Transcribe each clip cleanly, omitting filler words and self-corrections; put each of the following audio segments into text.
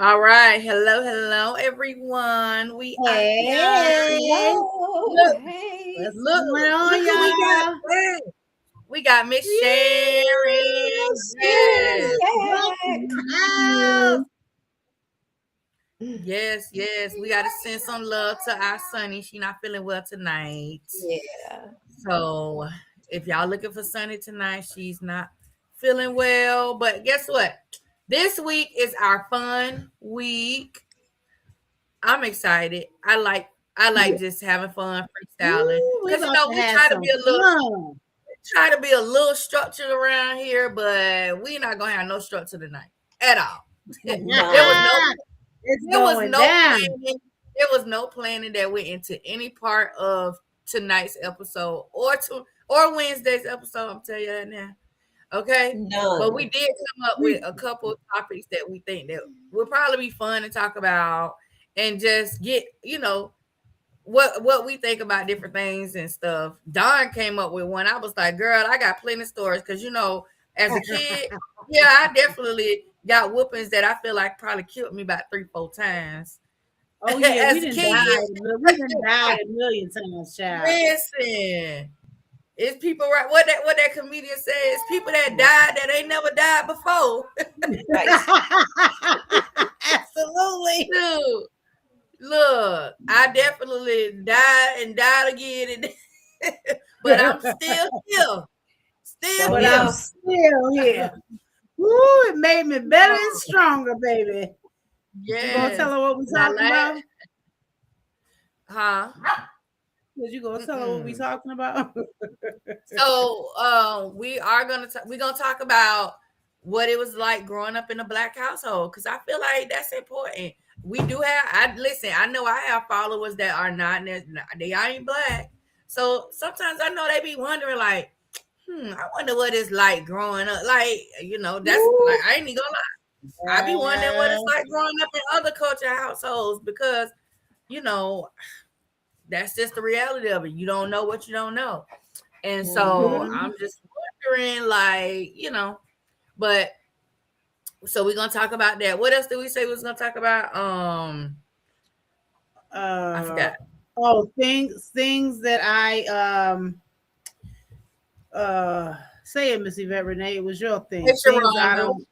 All right. Hello, everyone. We are here. Hey, Look, hey. look, going on, look who we got. y'all? Hey, we got Miss Sharon. Sharon's Yes. back. Yes. We got to send some love to our Sunny. She not feeling well tonight. Yeah. So if y'all looking for Sunny tonight, she's not feeling well. But guess what? This week is our fun week. I'm excited. I like just having fun freestyling We because about to we have try to some be a little fun. structured around here, but we're not gonna have no structure tonight at all. there was None. no It's there was going no down. planning. There was no planning that went into any part of tonight's episode or Wednesday's episode. I'm telling you that now. Okay. But we None. did come up with a couple of topics that we think that would probably be fun to talk about and just get, what we think about different things and stuff. Don came up with one. I was like, girl, I got plenty of stories because as a kid, yeah, I definitely got whoopings that I feel like probably killed me about 3-4 times. Oh yeah, As we a didn't kid, die. We didn't die a million times, child. listen, it's people right what that comedian says, people that died that ain't never died before. Right. Absolutely. Dude, look, I definitely died and died again, but I'm still here. Still So But here. I'm yeah. still here. Woo, it made me better and stronger, baby. You gonna Yes. tell her what we Now, talking about? Huh? You gonna tell her what we talking about? So we are we're gonna talk about what it was like growing up in a Black household, because I feel like that's important. We do have I know I have followers that are not they ain't Black. So sometimes I know they be wondering like, I wonder what it's like growing up. Like, that's Woo. like I ain't even gonna lie. I be wondering what it's like growing up in other culture households because, that's just the reality of it. You don't know what you don't know. And so I'm just wondering, like, but so we're gonna talk about that. What else did we say we was gonna talk about? I forgot. Things that I say it, Miss Yvette Renee, it was your thing. It's Things wrong, I don't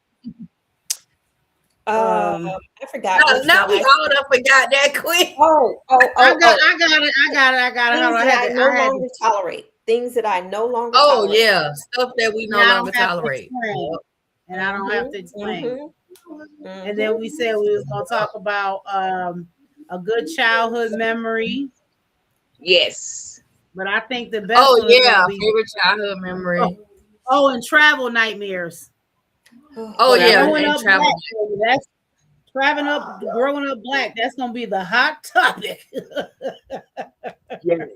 I forgot. now we all done forgot that quick. I got it. Hold on, Things that I no longer tolerate. Things that I no longer tolerate. Yeah, stuff that we no longer tolerate. And I don't have to explain. And then we said we was gonna talk about a good childhood memory. Yes. But I think the best one is gonna be favorite childhood memory. and travel nightmares. And travel. That's growing up Black. That's gonna be the hot topic. Yeah.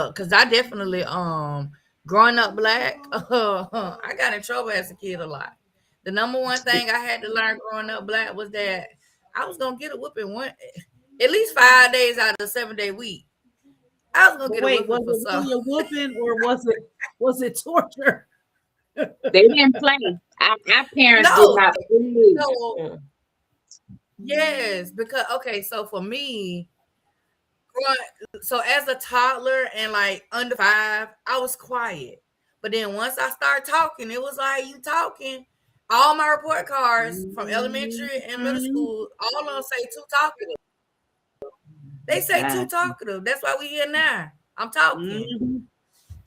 Because I definitely growing up Black, I got in trouble as a kid a lot. The number one thing I had to learn growing up Black was that I was gonna get a whooping at least 5 days out of the 7-day week. I was gonna get a whooping for something. Was it whooping or was it torture? They didn't play. Our parents did not play. Yes, because so for me, so as a toddler and like under 5, I was quiet. But then once I started talking, it was like you talking. All my report cards from elementary and middle school, all of them say too talkative. They say too talkative. That's why we here now. I'm talking.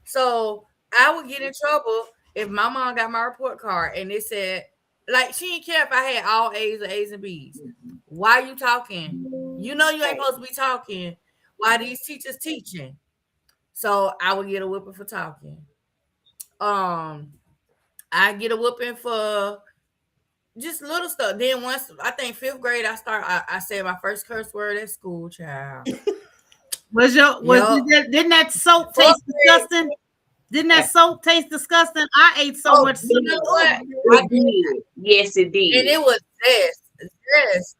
So I would get in trouble if my mom got my report card and it said, like, she didn't care if I had all A's or A's and B's. Why are you talking? You know you ain't supposed to be talking. Why these teachers teaching? So I would get a whooping for talking. I get a whooping for just little stuff. Then once I think 5th grade, I said my first curse word at school, child. Didn't that soap taste disgusting? Didn't that soap taste disgusting? I ate so much soup. You know what? Yes, it did. And it was zest.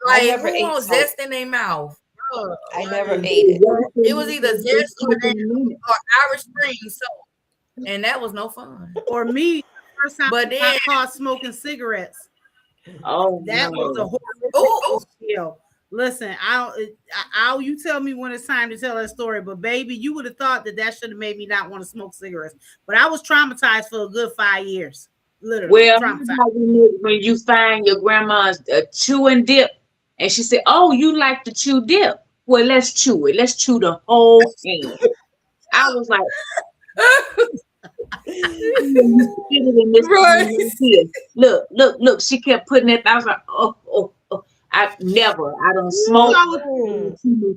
Like, never who wants zest in their mouth? I never ate it. It was either zest or Irish Spring soap. And that was no fun. For me, first time But I then, got caught smoking cigarettes. Oh, That no. was a horrible oh, deal. Listen, I'll you tell me when it's time to tell that story. But baby, you would have thought that should have made me not want to smoke cigarettes. But I was traumatized for a good 5 years. Literally Well, traumatized. when you find your grandma's chewing dip, and she said, "Oh, you like to chew dip? Well, let's chew it. Let's chew the whole thing." I was like, right. Look. She kept putting it. I was like, oh. I don't smoke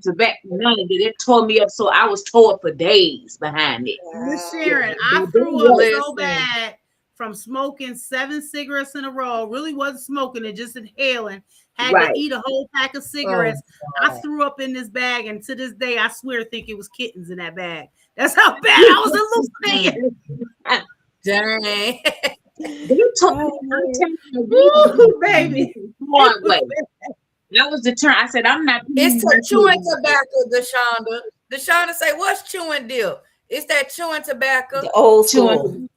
tobacco. None of it. It tore me up. So I was tore for days behind it. Miss Wow. Sharon, I threw up so bad from smoking 7 cigarettes in a row. Really wasn't smoking it, just inhaling. Had to eat a whole pack of cigarettes. I threw up in this bag, and to this day, I swear, think it was kittens in that bag. That's how bad I was hallucinating. Dang. You told Ooh, baby. One way. That was the turn. I said, I'm not. It's chewing tobacco, Deshonda. Deshonda say, what's chewing dip? It's that chewing tobacco. The old school.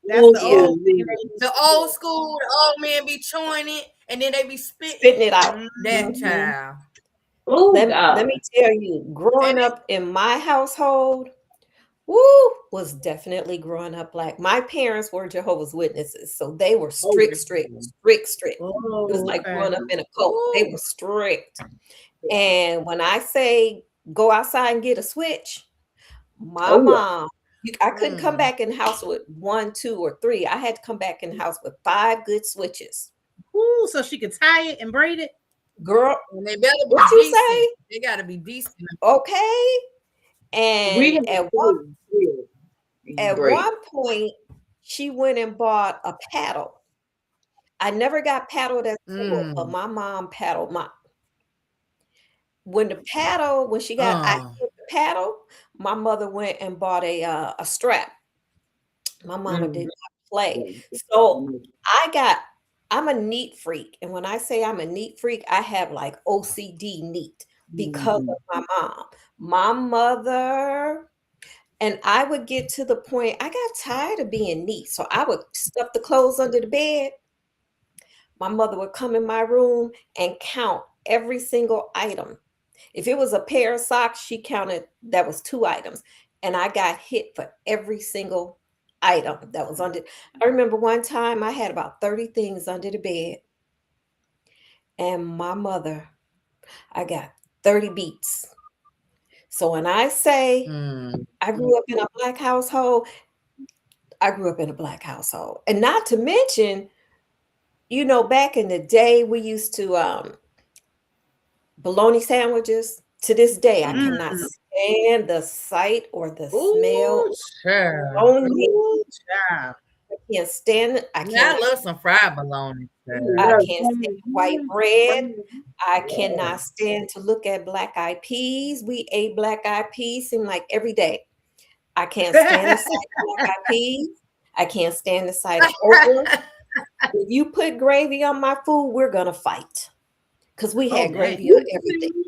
That's the old school. The old men be chewing it, and then they be spitting it out. That child. Oh, let me tell you, growing up in my household, was definitely growing up black. My parents were Jehovah's Witnesses, so they were strict. Oh, it was like growing up in a cult. They were strict. And when I say go outside and get a switch, my mom, I couldn't come back in the house with 1, 2, or 3. I had to come back in the house with 5 good switches. Ooh, so she could tie it and braid it. Girl, and they better be what decent. you say? They gotta be decent. Okay. And at one point, she went and bought a paddle. I never got paddled at school, but my mom paddled mine. When she got I the paddle, my mother went and bought a strap. My mama did not play. So I'm a neat freak. And when I say I'm a neat freak, I have like OCD neat because of my mom. My mother, and I would get to the point, I got tired of being neat. So I would stuff the clothes under the bed. My mother would come in my room and count every single item. If it was a pair of socks, she counted, that was 2 items. And I got hit for every single item that was under. I remember one time I had about 30 things under the bed. And my mother, I got 30 beats. So when I say I grew up in a black household, I grew up in a black household. And not to mention, back in the day, we used to bologna sandwiches. To this day, I cannot stand the sight or the smell. Bologna. I can't stand it. I love some fried bologna. I can't stand white bread. I cannot stand to look at black-eyed peas. We ate black-eyed peas seem like every day. I can't stand the sight of black-eyed peas. I can't stand the sight of okra. If you put gravy on my food, we're gonna fight. Because we had gravy on everything.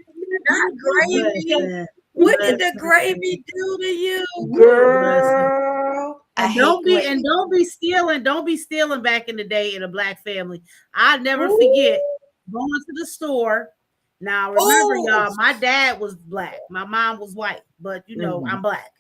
Not gravy. What did the gravy do to you, girl? And don't be stealing back in the day in a black family. I'll never forget going to the store. Now remember, y'all, my dad was black, my mom was white, but I'm black.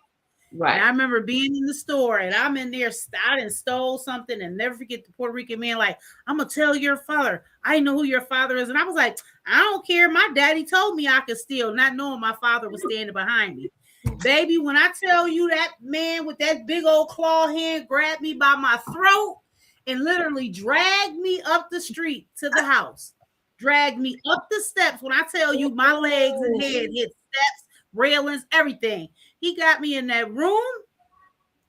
Right. And I remember being in the store and I'm in there, I done stole something, and never forget the Puerto Rican man, like, I'm gonna tell your father. I know who your father is. And I was like, I don't care. My daddy told me I could steal, not knowing my father was standing behind me. Baby, when I tell you that man with that big old claw hand grabbed me by my throat and literally dragged me up the street to the house, dragged me up the steps. When I tell you my legs and head hit steps, railings, everything. He got me in that room,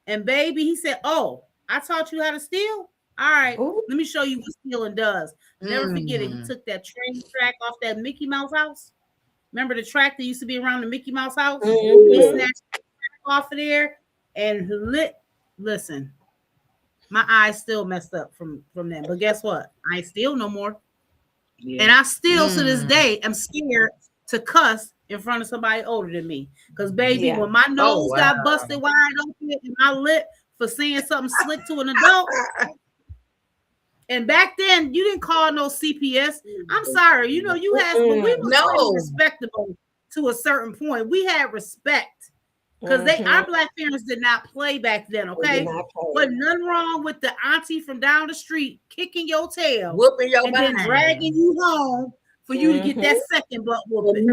and baby, he said, "Oh, I taught you how to steal? All right, let me show you what stealing does." Never forget it. He took that train track off that Mickey Mouse house. Remember the track that used to be around the Mickey Mouse house? He snatched the track off of there and listen, my eyes still messed up from that. But guess what? I ain't steal no more. Yeah. And I still to this day am scared to cuss in front of somebody older than me. Because baby, when my nose got busted wide open and my lip for saying something slick to an adult, And back then, you didn't call no CPS. I'm sorry, you had, but we was pretty respectable to a certain point. We had respect because our Black parents did not play back then. Okay, but nothing wrong with the auntie from down the street kicking your tail, whooping your and behind, then dragging you home for you to get that second butt whooping.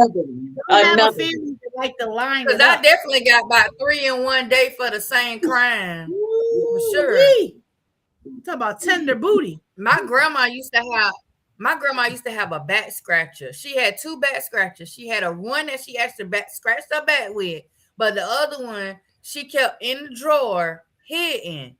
Another family that like the line. Because I definitely got about 3 in one day for the same crime. For sure. Talk about tender booty. My grandma used to have a back scratcher. She had 2 back scratchers. She had one that she actually scratched her back with, but the other one she kept in the drawer, hidden.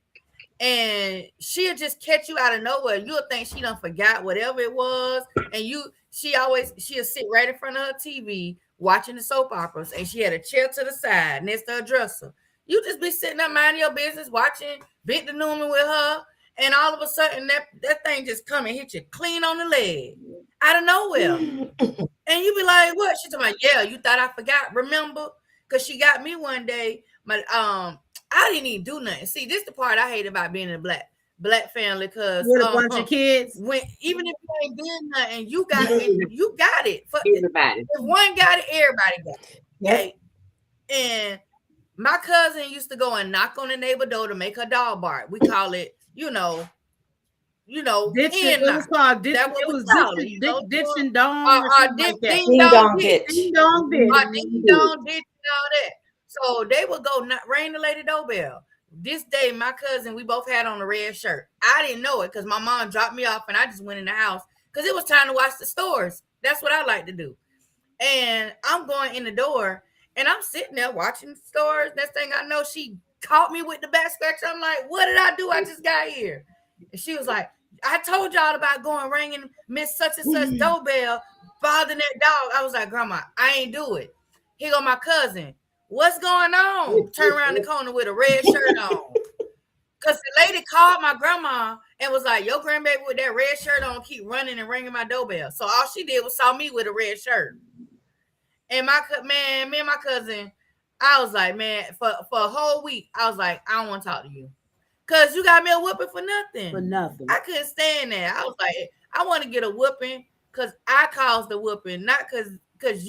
And she'll just catch you out of nowhere. You'll think she done forgot whatever it was. And she'll sit right in front of her TV watching the soap operas. And she had a chair to the side next to her dresser. You just be sitting there minding your business, watching Victor Newman with her. And all of a sudden, that thing just come and hit you clean on the leg out of nowhere. And you be like, what? She talking about, yeah, you thought I forgot, remember? Because she got me one day. I didn't even do nothing. See, this is the part I hate about being in a black family, because with a bunch of kids. Even if you ain't doing nothing, you got it. You got it. For everybody. If one got it, everybody got it. Okay. And my cousin used to go and knock on the neighbor door to make her dog bark. We call it, ditch and dong. Ding dong ditch. Ding dong ditch and all that. So they would go ring the lady doorbell. This day, my cousin, we both had on a red shirt. I didn't know it because my mom dropped me off and I just went in the house because it was time to watch the stores. That's what I like to do. And I'm going in the door and I'm sitting there watching the stores. Next thing I know, she caught me with the back scratcher. I'm like, what did I do? I just got here. And she was like, I told y'all about going ringing Miss such and such doorbell, bothering that dog. I was like, Grandma, I ain't do it. Here go my cousin. What's going on? Turn around the corner with a red shirt on. Because the lady called my grandma and was like, your grandbaby with that red shirt on keep running and ringing my doorbell. So all she did was saw me with a red shirt. And me and my cousin, I was like, man, for a whole week, I was like, I don't want to talk to you. Because you got me a whooping for nothing. For nothing. I couldn't stand that. I was like, I want to get a whooping because I caused the whooping, not because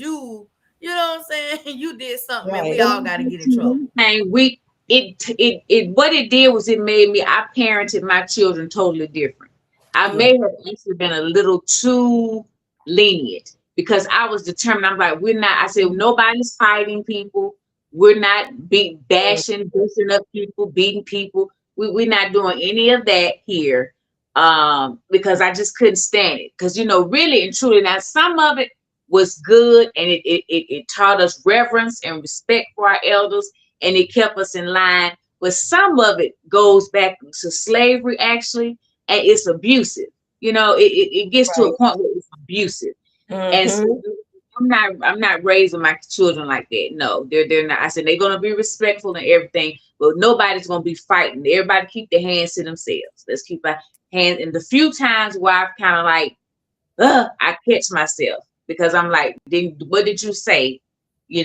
you know what I'm saying? You did something, right. And we all got to get in trouble. And what it did was it made me, I parented my children totally different. I may have actually been a little too lenient because I was determined. I'm like, I said, nobody's fighting people. We're not bashing up people, beating people. We're not doing any of that here because I just couldn't stand it. Because, really and truly, now some of it was good and it taught us reverence and respect for our elders and it kept us in line. But some of it goes back to slavery actually, and it's abusive. It gets to a point where it's abusive. Mm-hmm. And so I'm not raising my children like that. No, they're not. I said they're gonna be respectful and everything, but nobody's gonna be fighting. Everybody keep their hands to themselves. Let's keep our hands. And the few times where I've kind of like, I catch myself because I'm like, what did you say? They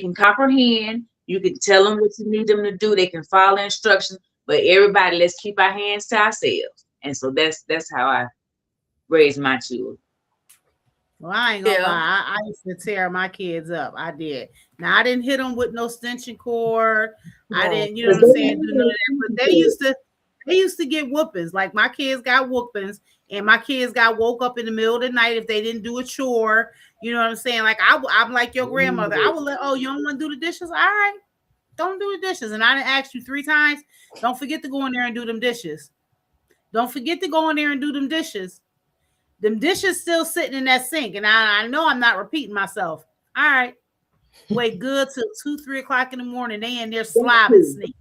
can comprehend. You can tell them what you need them to do. They can follow instructions. But everybody, let's keep our hands to ourselves. And so that's how I raise my children. Well, I ain't gonna lie. I used to tear my kids up. I did. Now I didn't hit them with no extension cord. No. I didn't, you know what I'm saying, do none of that. But they used to get whoopings. Like my kids got whoopings, and my kids got woke up in the middle of the night if they didn't do a chore. You know what I'm saying? Like I'm like your grandmother. I would you don't want to do the dishes? All right, don't do the dishes. And I didn't ask you 3 times. Don't forget to go in there and do them dishes. Don't forget to go in there and do them dishes. Them dishes still sitting in that sink. And I know I'm not repeating myself. All right. Wait good till 2-3 o'clock in the morning. They in there slobbing sneak.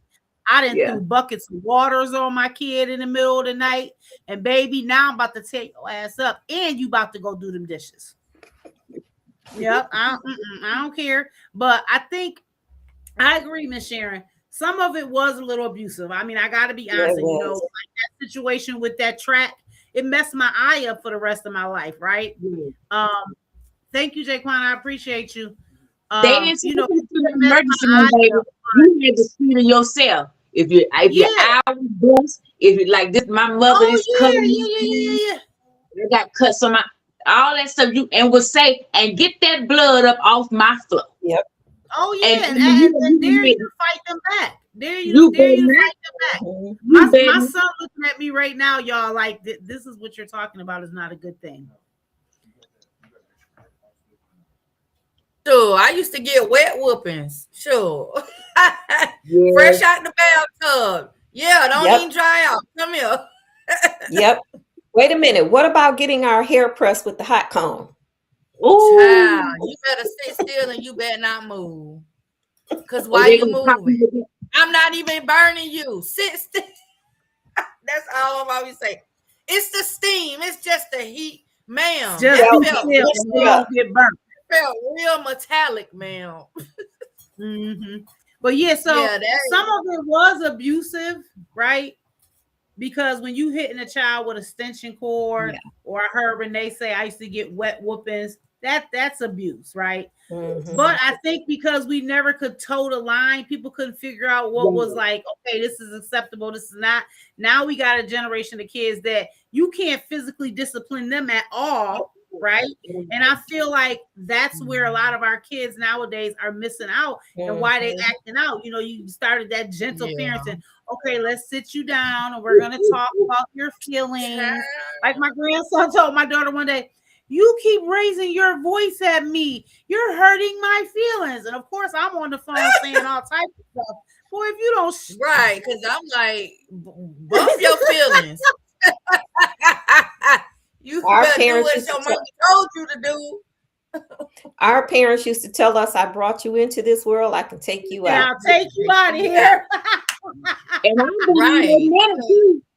I didn't threw buckets of waters on my kid in the middle of the night. And baby, now I'm about to take your ass up. And you about to go do them dishes. Yep. I don't care. But I think I agree, Miss Sharon. Some of it was a little abusive. I mean, I got to be honest. Like that situation with that track, it messed my eye up for the rest of my life, right? Thank you, Jaquan. I appreciate you. They didn't see the emergency room, baby. You had to see it yourself. if your eye was bust, if you like this, my mother is cutting me. I got cuts on my all that stuff. You and would say and get that blood up off my floor. Yep. Oh yeah, and dare you to fight them back. Dare you to fight them back. My son looking at me right now, y'all. Like this is what you're talking about is not a good thing. Sure, I used to get wet whoopings. Sure. Fresh out the bathtub. Yeah, don't even dry out. Come here. Yep. Wait a minute. What about getting our hair pressed with the hot comb? Oh, child, you better sit still and you better not move. Because while you moving, I'm not even burning you. Sit still. That's all I'm always saying. It's the steam. It's just the heat, ma'am. Just get burnt. Felt real metallic, ma'am. But yeah, so some of it was abusive, right? Because when you hitting a child with a extension cord, or I heard Renee say I used to get wet whoopings, that's abuse, right? But I think because we never could toe the line, people couldn't figure out what was like, okay, this is acceptable, this is not. Now we got a generation of kids that you can't physically discipline them at all, right? And I feel like that's where a lot of our kids nowadays are missing out and why they acting out. You know, you started that gentle parenting. Okay, let's sit you down and we're gonna talk about your feelings. Like my grandson told my daughter one day, you keep raising your voice at me. You're hurting my feelings. And of course, I'm on the phone saying all types of stuff. Boy, if you don't right, because I'm like, bump your feelings. Our parents do what your mama told you to do. Our parents used to tell us, I brought you into this world, I can take you out. I'll take you out of here. And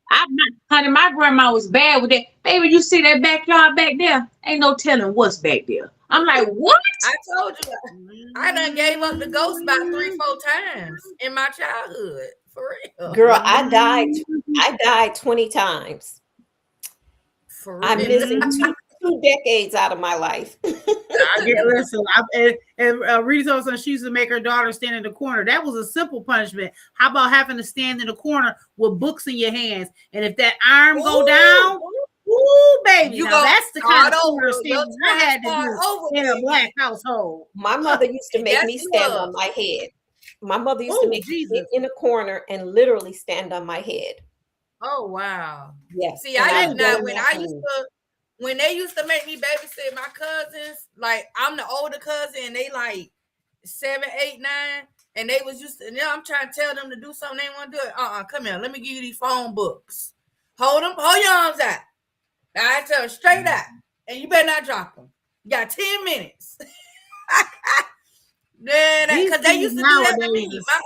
I'm not, honey, my grandma was bad with that. Baby, you see that backyard back there? Ain't no telling what's back there. I'm like, what? I told you. I done gave up the ghost about 3-4 times in my childhood. For real. Girl, I died 20 times. For real. I'm missing two decades out of my life. Listen, Rita told us she used to make her daughter stand in the corner. That was a simple punishment. How about having to stand in the corner with books in your hands? And if that arm go down, baby, that's the kind of corner standing I had to do in a black household. My mother used to make me stand on my head. My mother used to make me sit in a corner and literally stand on my head. Oh wow. Yes. See, when they used to make me babysit my cousins, like I'm the older cousin and they like 7, 8, 9, and they was used to, I'm trying to tell them to do something they want to do it. Come here, let me give you these phone books. Hold your arms out. I tell them straight out, and you better not drop them. You got 10 minutes. Because they used to do that to me. My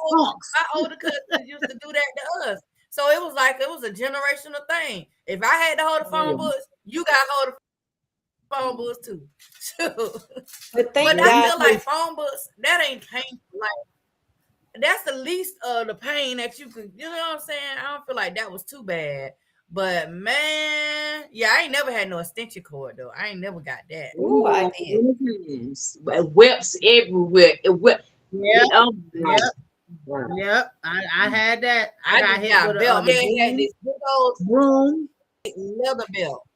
older cousins used to do that to us. So it was a generational thing. If I had to hold the phone books, you got to hold the phone books too. But I feel like phone books, that ain't painful. Like that's the least of the pain that you could, you know what I'm saying? I don't feel like that was too bad. But man, yeah, I ain't never had no extension cord though. I ain't never got that. Ooh, I did. Whips everywhere. Yep, I had that. I got hit with belt. Man had this big old broom, leather belt.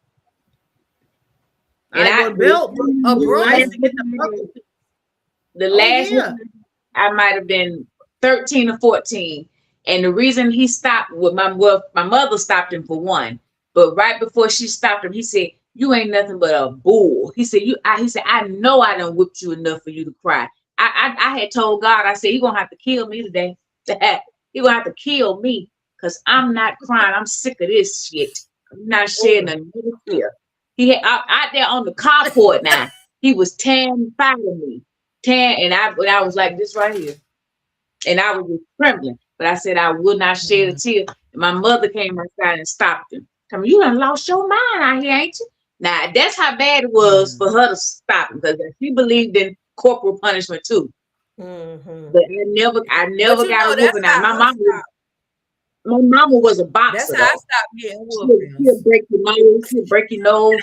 And I built a broom. I used to get the last one, I might have been 13 or 14. And the reason he stopped with my mother stopped him for one. But right before she stopped him, he said, "You ain't nothing but a bull." He said, "I know I done whipped you enough for you to cry." I had told God, I said, "You're gonna have to kill me today. You're gonna have to kill me because I'm not crying. I'm sick of this shit. I'm not shedding another tear." He had out there on the carport now. He was fighting me. And I was like this right here. And I was just trembling. But I said I would not shed a tear. And my mother came outside and stopped him. Tell me, "You done lost your mind out here, ain't you?" Now that's how bad it was for her to stop him, because she believed in corporal punishment too. But I never got a whooping out. My mama was a boxer. That's how I stopped getting whoopings. She'll break your nose,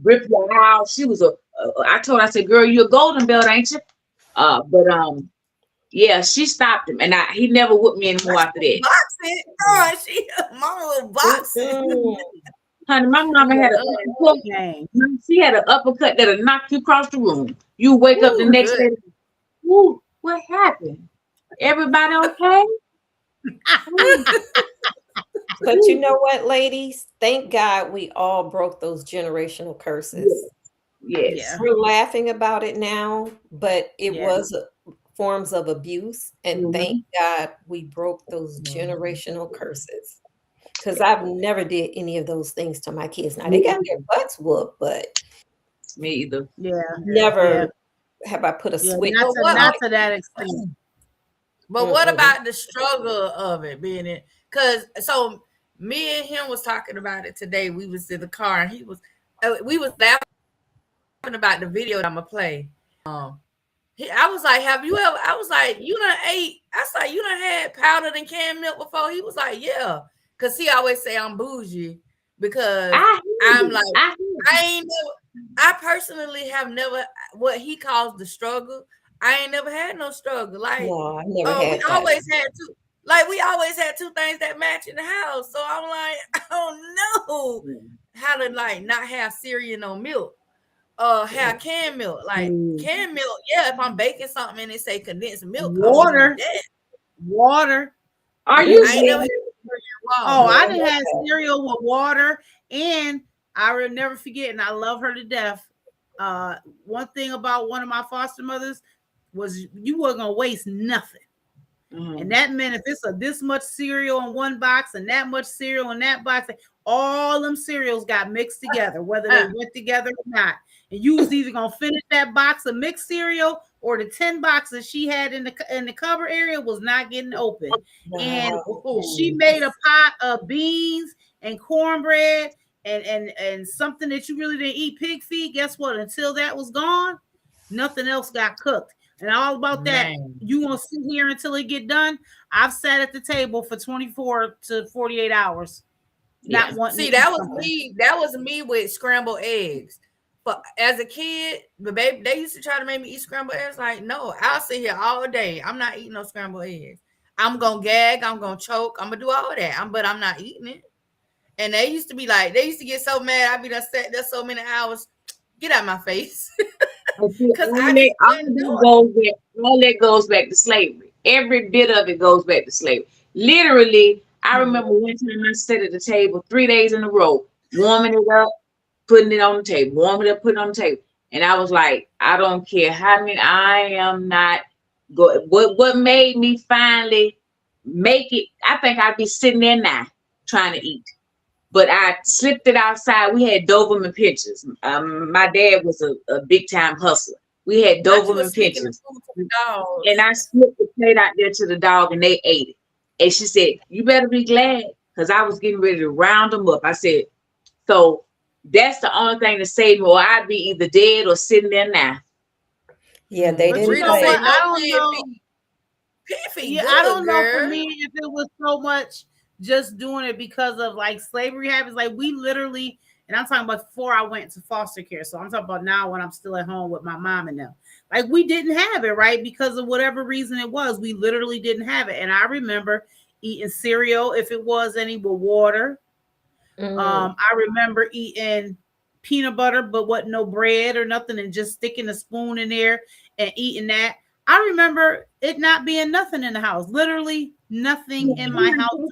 rip your eye. She was I told her, I said, "Girl, you're a golden belt, ain't you?" Yeah, she stopped him, and he never whooped me anymore after that. Boxing, oh, mama was boxing. Honey, my mama had an uppercut. She had an uppercut that'll knock you across the room. You wake up the next day. Ooh, what happened? Everybody okay? But you know what, ladies? Thank God we all broke those generational curses. Yes. We're laughing about it now, but it was forms of abuse. And thank God we broke those generational curses. Because I've never did any of those things to my kids. Now they got their butts whooped, but me either. Never have I put a switch. Not to that extent. But what about the struggle of it being it? Because so me and him was talking about it today. We was in the car and we was laughing about the video that I'm gonna play. I was like, have you ever? I was like, you done ate? I was like, you done had powdered and canned milk before? He was like, yeah, because he always say I'm bougie because I'm like I personally have never what he calls the struggle. I ain't never had no struggle. Like no, I never had. We always had two. Like we always had two things that match in the house. So I'm like, I don't know how to like not have cereal no milk. Have canned milk. Like canned milk, yeah. If I'm baking something and it say condensed milk, water. Are you? I done had cereal with water, and I will never forget, and I love her to death. One thing about one of my foster mothers was you weren't gonna waste nothing. And that meant if it's this much cereal in one box and that much cereal in that box, all them cereals got mixed together, whether they went together or not. And you was either gonna finish that box of mixed cereal or the 10 boxes she had in the cover area was not getting open. And she made a pot of beans and cornbread and something that you really didn't eat, pig feet. Guess what? Until that was gone, nothing else got cooked. And all about that, you want to sit here until it get done. I've sat at the table for 24 to 48 hours. Not wanting. See, that was me. That was me with scrambled eggs. But as a kid, the baby they used to try to make me eat scrambled eggs. Like, no, I'll sit here all day. I'm not eating no scrambled eggs. I'm gonna gag. I'm gonna choke. I'm gonna do all of that. But I'm not eating it. And they used to be like, they used to get so mad. I'd be done sat there so many hours. Get out of my face. Because all that goes back to slavery. Every bit of it goes back to slavery. Literally, I remember one time I sat at the table 3 days in a row, warming it up, putting it on the table, warming it up, putting it on the table. And I was like, I don't care how many, I am not good. What made me finally make it, I think I'd be sitting there now trying to eat. But I slipped it outside. We had Doberman pinchers. My dad was a big time hustler. We had Doberman pinchers. And I slipped the plate out there to the dog and they ate it. And she said, you better be glad, because I was getting ready to round them up. I said, so that's the only thing to save me, or I'd be either dead or sitting there now. Yeah, they didn't. You know what? I don't know. I don't know for me if it was so much just doing it because of like slavery habits. Like we literally, and I'm talking about before I went to foster care. So I'm talking about now when I'm still at home with my mom and them. Like we didn't have it, right? Because of whatever reason it was, we literally didn't have it. And I remember eating cereal, if it was any, with water. I remember eating peanut butter, but wasn't no bread or nothing, and just sticking a spoon in there and eating that. I remember it not being nothing in the house. Literally nothing in my house.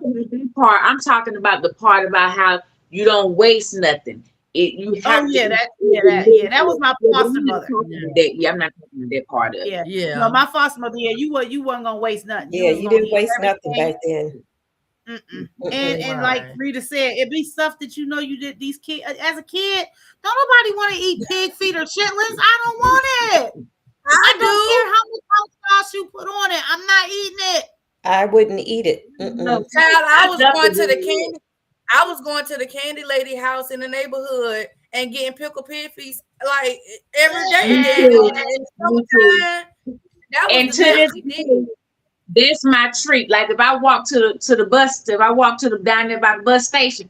I'm talking about the part about how you don't waste nothing. That was my foster mother. I'm not talking about that part of it. Yeah. No, my foster mother. Yeah, you wasn't gonna waste nothing. You didn't waste nothing back then. And like Rita said, it be stuff that you did. These kids, as a kid, don't nobody want to eat pig feet or chitlins. I don't want it. I don't care how much hot sauce you put on it. I'm not eating it. I wouldn't eat it. No, child, I was going to the candy lady house in the neighborhood and getting pickled pig feet like every day. And to this day, that's my treat. Like if I walk to the bus, down there by the bus station,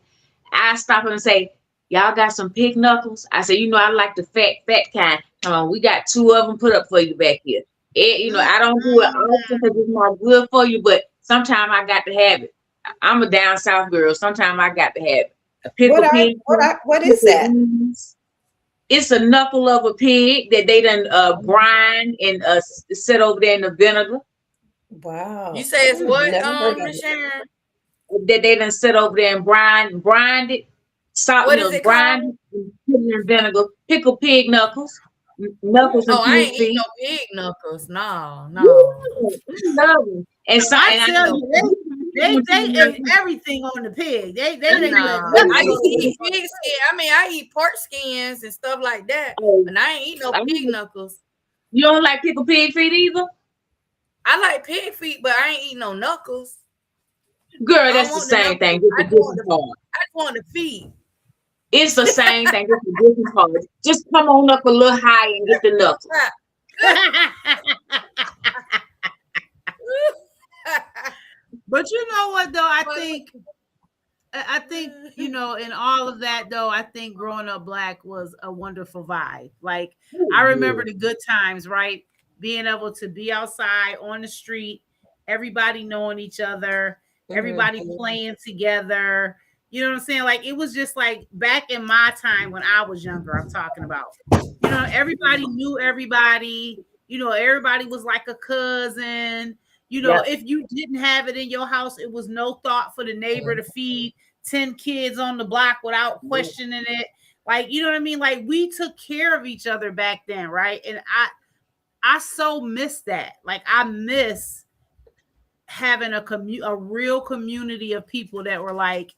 I stop and say, y'all got some pig knuckles? I say, I like the fat kind. Come on, we got 2 of them put up for you back here. I don't do it often because it's not good for you, but sometimes I got to have it. I'm a down south girl. Sometimes I got to have it. A pickle pig. What is that? It's a knuckle of a pig that they done brine and sit over there in the vinegar. Wow. You say it's what, Miss Sharon? That they done sit over there and brined it, salt and brined it, and put it in vinegar. Pickle pig knuckles. Knuckles. Oh, I ain't eating no pig knuckles. No. And so I tell you, they ate everything on the pig. They didn't I used to eat pig skin. I mean, I eat pork skins and stuff like that, but I ain't eat no pig knuckles. You don't like pickle pig feet either? I like pig feet, but I ain't eat no knuckles. Girl, that's the same thing. I just want the feet. It's the same thing. Just a different part. Just come on up a little higher and get the knuckles. But you know what though? I think in all of that though, I think growing up Black was a wonderful vibe. Like I remember the good times, right? Being able to be outside on the street, everybody knowing each other, everybody playing together. You know what I'm saying? Like it was just like back in my time when I was younger, I'm talking about. Everybody knew everybody. Everybody was like a cousin. If you didn't have it in your house, it was no thought for the neighbor to feed 10 kids on the block without questioning it. Like, you know what I mean? Like we took care of each other back then, right? And I so miss that. Like I miss having a real community of people that were like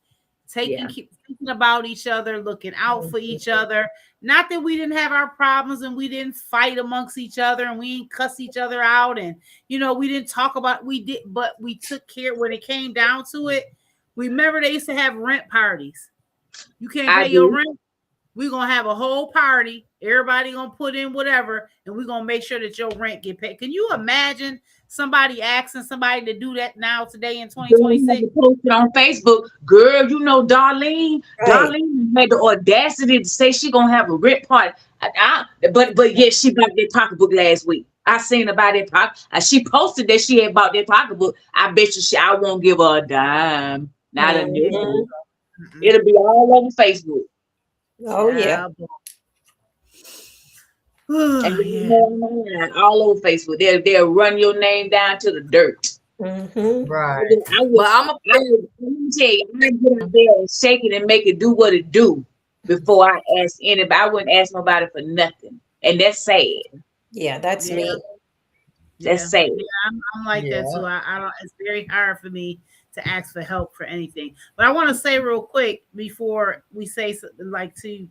thinking about each other, looking out for each other. Not that we didn't have our problems and we didn't fight amongst each other and we didn't cuss each other out and we didn't talk about but we took care when it came down to it. Remember they used to have rent parties. You can't pay your rent. We're gonna have a whole party. Everybody gonna put in whatever, and we're gonna make sure that your rent get paid. Can you imagine somebody asking somebody to do that now today in 2026? Posted on Facebook, girl, Darlene. Right. Darlene had the audacity to say she gonna have a rent party. But yet she bought that pocketbook last week. I seen about that pocket. She posted that she had bought that pocketbook. I bet you I won't give her a dime. Not a nickel. It'll be all over Facebook. Oh yeah. All over Facebook. They'll run your name down to the dirt. Right. But I'm gonna tell you, I get up there and shake it and make it do what it do before I ask anybody. I wouldn't ask nobody for nothing. And that's sad. Yeah, that's me. That's sad. Yeah, I'm like that too. I don't. It's very hard for me to ask for help for anything. But I want to say real quick before we say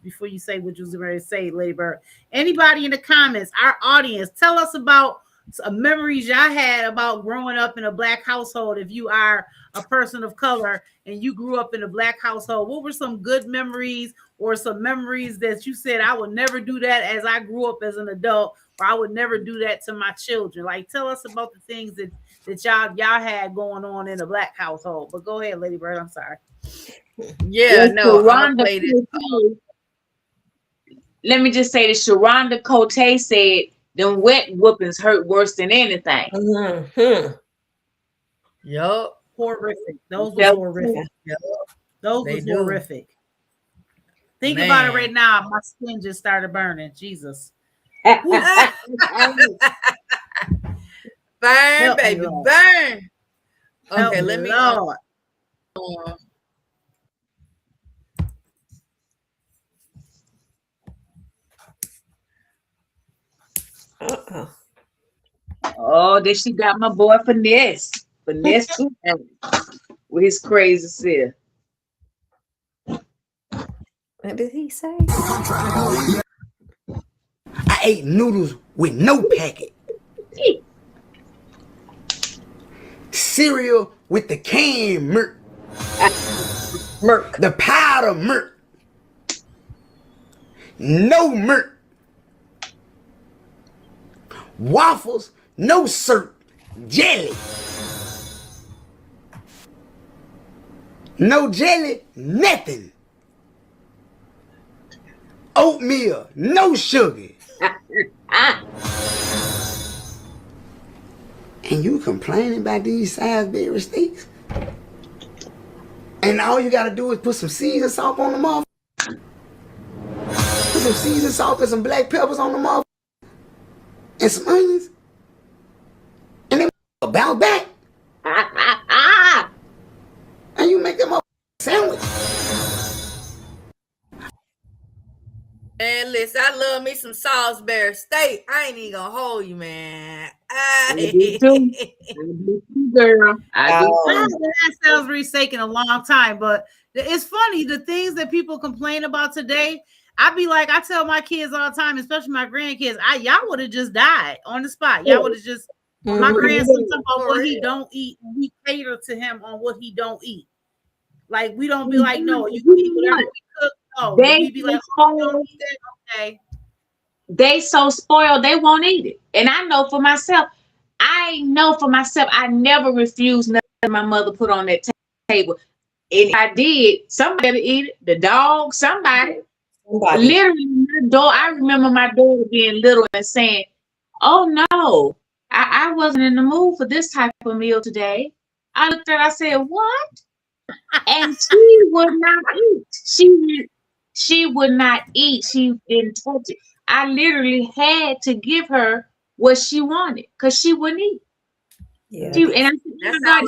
before you say what you was ready to say, Lady Bird. Anybody in the comments, our audience, tell us about some memories y'all had about growing up in a Black household. If you are a person of color and you grew up in a Black household, what were some good memories or some memories that you said, I would never do that as I grew up as an adult, or I would never do that to my children? Like, tell us about the things that y'all had going on in a Black household. But go ahead, Lady Bird. I'm sorry. Yeah, no. Let me just say that Sharonda Cote said them wet whoopings hurt worse than anything. Yup. Horrific. Those were horrific. Yep. Those were horrific. Think about it right now. My skin just started burning. Jesus. Burn, baby, burn. Okay, let me. Oh, then she got my boy Finesse too, with his crazy self. What did he say? I ate noodles with no packet. Cereal with the canned milk. The powder milk. No milk. Waffles, no syrup. Jelly. No jelly, nothing. Oatmeal, no sugar. and you complaining about these Salisbury steaks, and all you gotta do is put some seasoned salt on the motherfucker, put some seasoned salt and some black peppers on the motherfucker, and some onions, and then bounce back, and you make that motherfucker sandwich. Man, listen, I love me some Salisbury steak. I ain't even gonna hold you, man. I do too. Girl. I do. I haven't had Salisbury steak in a long time, but it's funny the things that people complain about today. I be like, I tell my kids all the time, especially my grandkids, y'all would have just died on the spot. Y'all would have just. My grandson talk about what he don't eat. We cater to him on what he don't eat. Like we don't be like, no, you can eat whatever we cook. No, we be like, oh, don't eat that. Okay. They so spoiled they won't eat it. And I know for myself, I never refused nothing my mother put on that table. And if I did, somebody eat it. The dog, somebody. Literally, I remember my daughter being little and saying, oh no, I wasn't in the mood for this type of meal today. I looked at her, I said, what? And she would not eat. She would not eat. She didn't touch it. I literally had to give her what she wanted because she wouldn't eat. Yeah. And I said, God,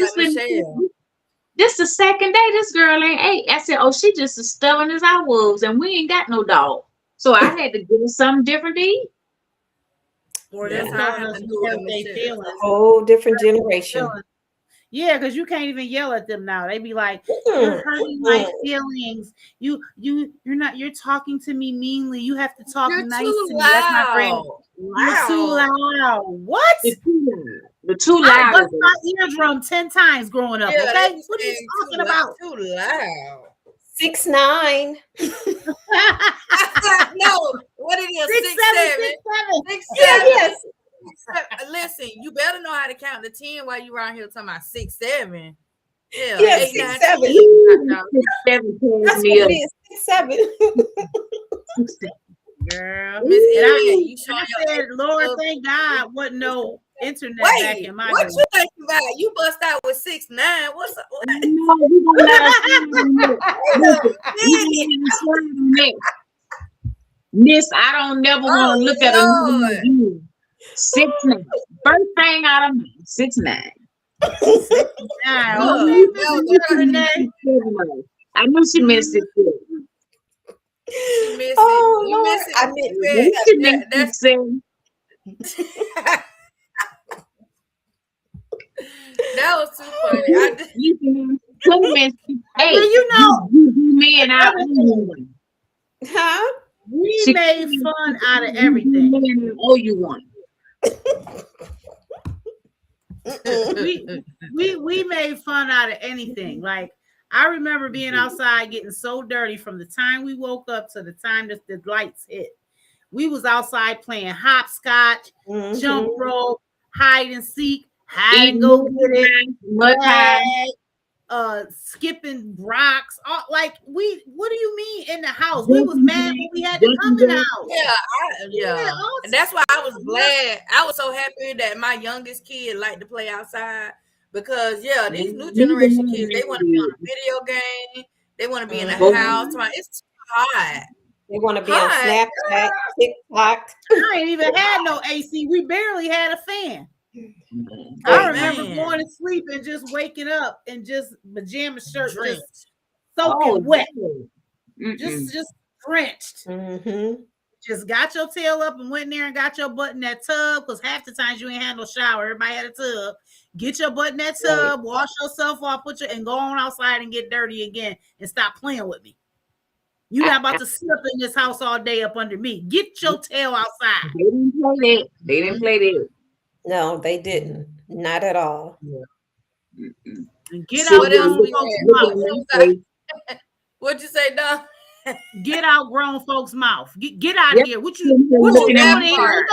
this the second day this girl ain't ate. I said, oh, she just as stubborn as I was, and we ain't got no dog. So I had to give her something different to eat. Or that's how I have to do it. A whole different generation. Yeah, because you can't even yell at them now. They be like, you're hurting my feelings. You're talking to me meanly. You have to talk nice to me. That's my friend. You're too loud. What? The too loud. I bust my eardrum 10 times growing up. Yeah, okay, what are you talking about? Too loud. 6'9". No, what it is? 6'7". 6'7". Yes. Listen, you better know how to count to 10 while you around here talking about 6'7". Yeah, Yes, 8, 6'7". 6'7". That's what it is. 6'7". Girl, you said, Lord, thank God, wasn't no internet back in my day. What you think about? You bust out with 6'9". What's up? No, we gonna let us Miss, I don't never want to look at another again. 6'9". First thing out of me, 6'9". I knew she missed it too. She missed Oh, it. Lord. You missed it. That was too funny. Hey, you know, me and I. Huh? We made fun out of everything. Oh, you want? we made fun out of anything. Like I remember being outside getting so dirty from the time we woke up to the time that the lights hit. We was outside playing hopscotch, jump rope, hide and seek, hide and go get it, skipping rocks. Like what do you mean in the house? We was mad when we had to come in the house. Yeah. And that's why I was glad. I was so happy that my youngest kid liked to play outside because these new generation kids, they want to be on a video game. They want to be in the house. It's too hot. They want to be on Snapchat, TikTok. I ain't even had no AC. We barely had a fan. I remember going to sleep and just waking up and just pajama shirt just soaking wet. Just drenched. Just got your tail up and went in there and got your butt in that tub because half the times you ain't had no shower. Everybody had a tub. Get your butt in that tub, wash yourself off, and go on outside and get dirty again and stop playing with me. You're not about to sit up in this house all day up under me. Get your tail outside. They didn't play that. They didn't play that. No, they didn't. Not at all. Get out grown folks' mouth. What'd you say, Don? Get out grown folks' mouth. Get out of here. What you doing here?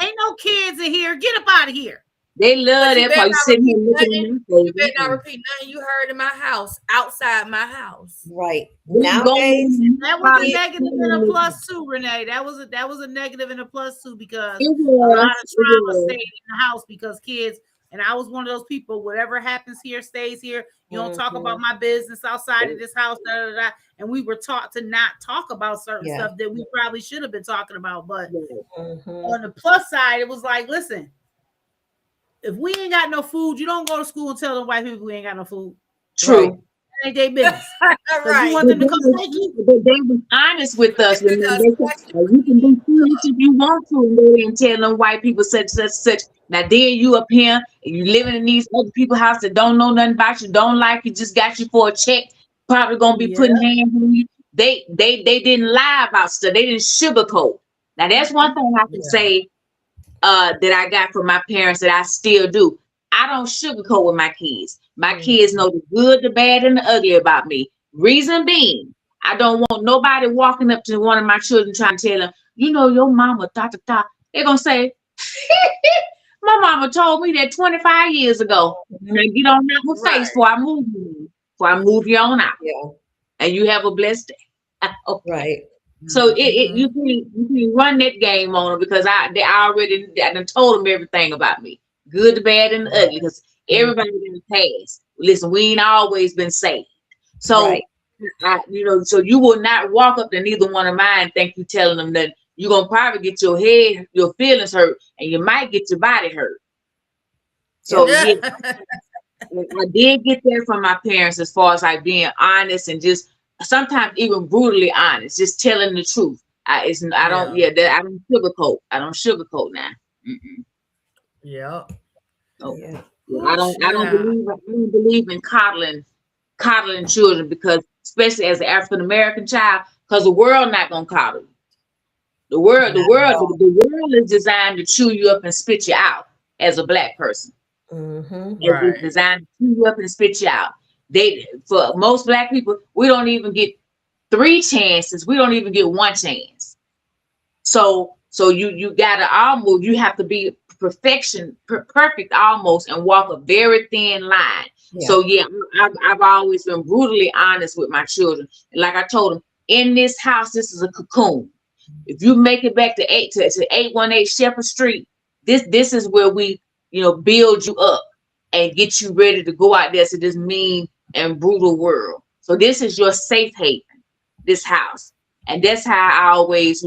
Ain't no kids in here. Get up out of here. They love that part. You sitting here looking at me. You better not repeat nothing you heard in my house, outside my house. Right. Nowadays, that was a negative and a plus too, Renee. That was a negative and a plus too because a lot of trauma stayed in the house because kids And I was one of those people, whatever happens here stays here. You don't talk about my business outside of this house, da, da, da. And we were taught to not talk about certain stuff that we probably should have been talking about. But on the plus side, it was like, listen, if we ain't got no food, you don't go to school and tell the white people we ain't got no food. True. Right? Ain't they business. Right. You want them to come take you. But they were honest with us when they said, you can be foolish if you want to, and they didn't tell them white people such. Now then you up here and you living in these other people's house that don't know nothing about you, don't like you, just got you for a check, probably gonna be putting hands on you. They didn't lie about stuff. They didn't sugarcoat. Now that's one thing I can say that I got from my parents that I still do. I don't sugarcoat with my kids. My kids know the good, the bad, and the ugly about me. Reason being, I don't want nobody walking up to one of my children trying to tell them, you know, your mama, They're going to say, my mama told me that 25 years ago. Now get on out my face before I move you. Before I move you on out. Yeah. And you have a blessed day. Okay. Right. So you can run that game on them because I done told them everything about me. Good, the bad, and the ugly. Because everybody in the past. Listen, we ain't always been saved. So, so you will not walk up to neither one of mine and think you telling them that you're going to probably get your head, your feelings hurt, and you might get your body hurt. So, I did get that from my parents as far as like being honest and just sometimes even brutally honest, just telling the truth. I don't sugarcoat. I don't sugarcoat now. Yeah. Oh. Yeah. I don't believe in coddling children because especially as an African American child, because the world not gonna coddle you. The world is designed to chew you up and spit you out as a black person. It's designed to chew you up and spit you out. For most black people, we don't even get 3 chances. We don't even get 1 chance. So you have to be perfect almost, and walk a very thin line. Yeah. So I've always been brutally honest with my children. And like I told them, in this house, this is a cocoon. If you make it back to 818 Shepherd Street, this is where we, build you up and get you ready to go out there to this mean and brutal world. So this is your safe haven, this house. And that's how I always,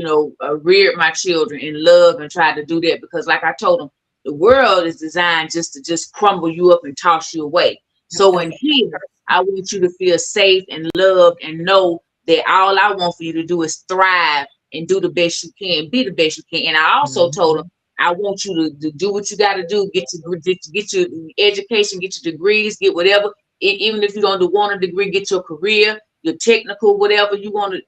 reared my children in love and tried to do that because like I told them, the world is designed just crumble you up and toss you away. So in here, I want you to feel safe and loved and know that all I want for you to do is thrive and do the best you can, be the best you can. And I also told them, I want you to do what you got to do, get your education, get your degrees, get whatever. Even if you don't want a degree, get your career, your technical, whatever you want a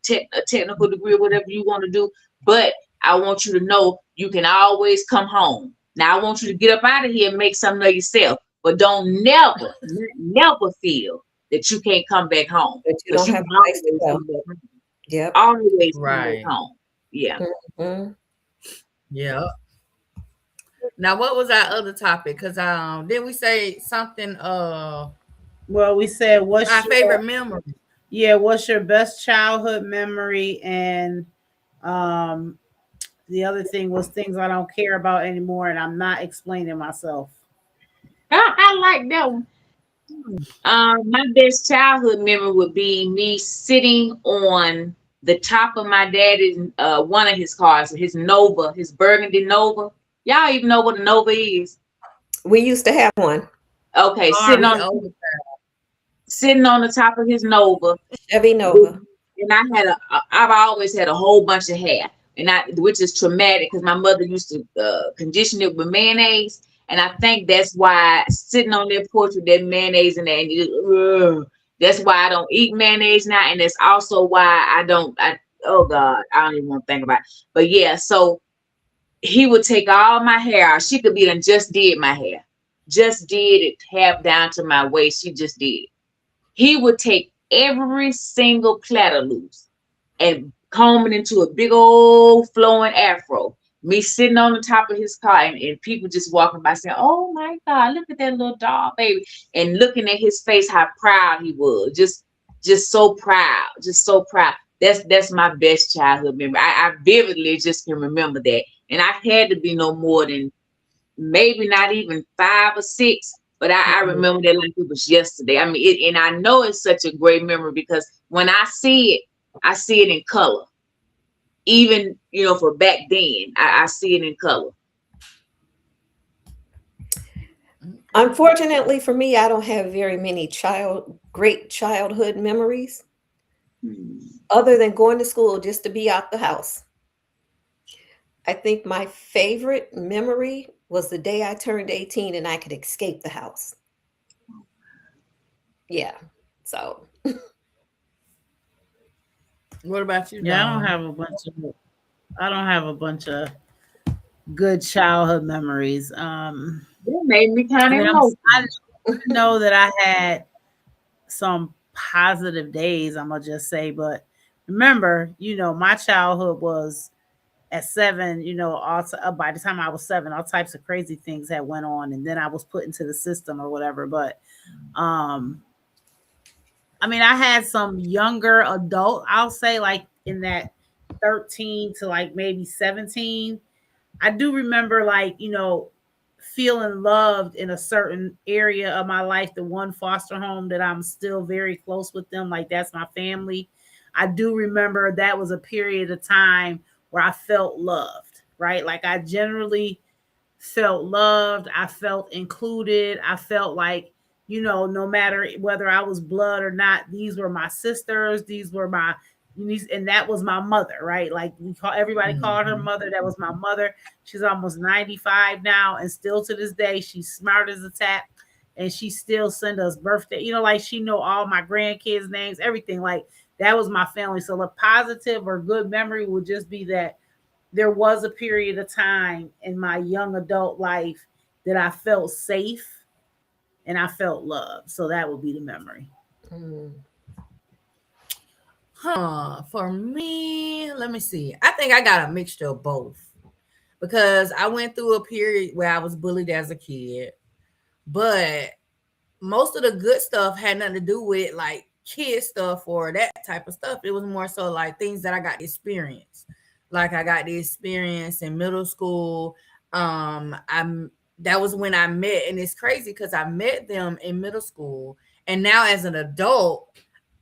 technical degree, whatever you want to do. But I want you to know you can always come home. Now I want you to get up out of here and make something of yourself, but don't never feel that you can't come back home. But you don't have to always come back home. Yeah, always come back home. Yeah. Yeah. Now, what was our other topic? Because didn't we say something? Well, we said what's our favorite memory? Yeah, what's your best childhood memory? And the other thing was things I don't care about anymore, and I'm not explaining myself. I like that one. My best childhood memory would be me sitting on the top of my daddy's one of his cars, his Nova, his burgundy Nova. Y'all even know what a Nova is? We used to have one. Okay, sitting on the top of his Nova, Chevy Nova, and I've always had a whole bunch of hair, which is traumatic because my mother used to condition it with mayonnaise, and I think that's why sitting on that porch with that mayonnaise in there, that's why I don't eat mayonnaise now, and that's also why oh God, I don't even want to think about it. But yeah, so he would take all my hair out. She could be done just did my hair, just did it half down to my waist. She just did it. He would take every single plaiter loose and comb it into a big old flowing afro. Me sitting on the top of his car and people just walking by saying, "Oh my God, look at that little dog baby," and looking at his face, how proud he was, just so proud, just so proud. That's my best childhood memory. I vividly just can remember that, and I had to be no more than maybe not even 5 or 6, but I remember that like it was yesterday. I mean, and I know it's such a great memory because when I see it in color. Even, for back then, I see it in color. Unfortunately for me, I don't have very many great childhood memories other than going to school just to be out the house. I think my favorite memory was the day I turned 18 and I could escape the house. Yeah. So. What about you? Yeah, I don't have a bunch of good childhood memories. That made me kind of I know that I had some positive days, I'm gonna just say, but remember, my childhood was at 7, by the time I was 7, all types of crazy things had went on, and then I was put into the system or whatever. But I mean, I had some younger adult, I'll say like in that 13 to like maybe 17. I do remember like, feeling loved in a certain area of my life, the one foster home that I'm still very close with them. Like that's my family. I do remember that was a period of time where I felt loved, right? Like I generally felt loved. I felt included. I felt like, no matter whether I was blood or not, these were my sisters. These were my, and that was my mother, right? Like everybody called her mother. That was my mother. She's almost 95 now. And still to this day, she's smart as a tap. And she still send us birthday, like she know all my grandkids' names, everything. Like that was my family. So a positive or good memory would just be that there was a period of time in my young adult life that I felt safe and I felt loved. So that would be the memory. For me, let me see. I think I got a mixture of both because I went through a period where I was bullied as a kid, but most of the good stuff had nothing to do with like kid stuff or that type of stuff. It was more so like things that I got to experience. Like I got the experience in middle school. That was when I met, and it's crazy because I met them in middle school, and now as an adult,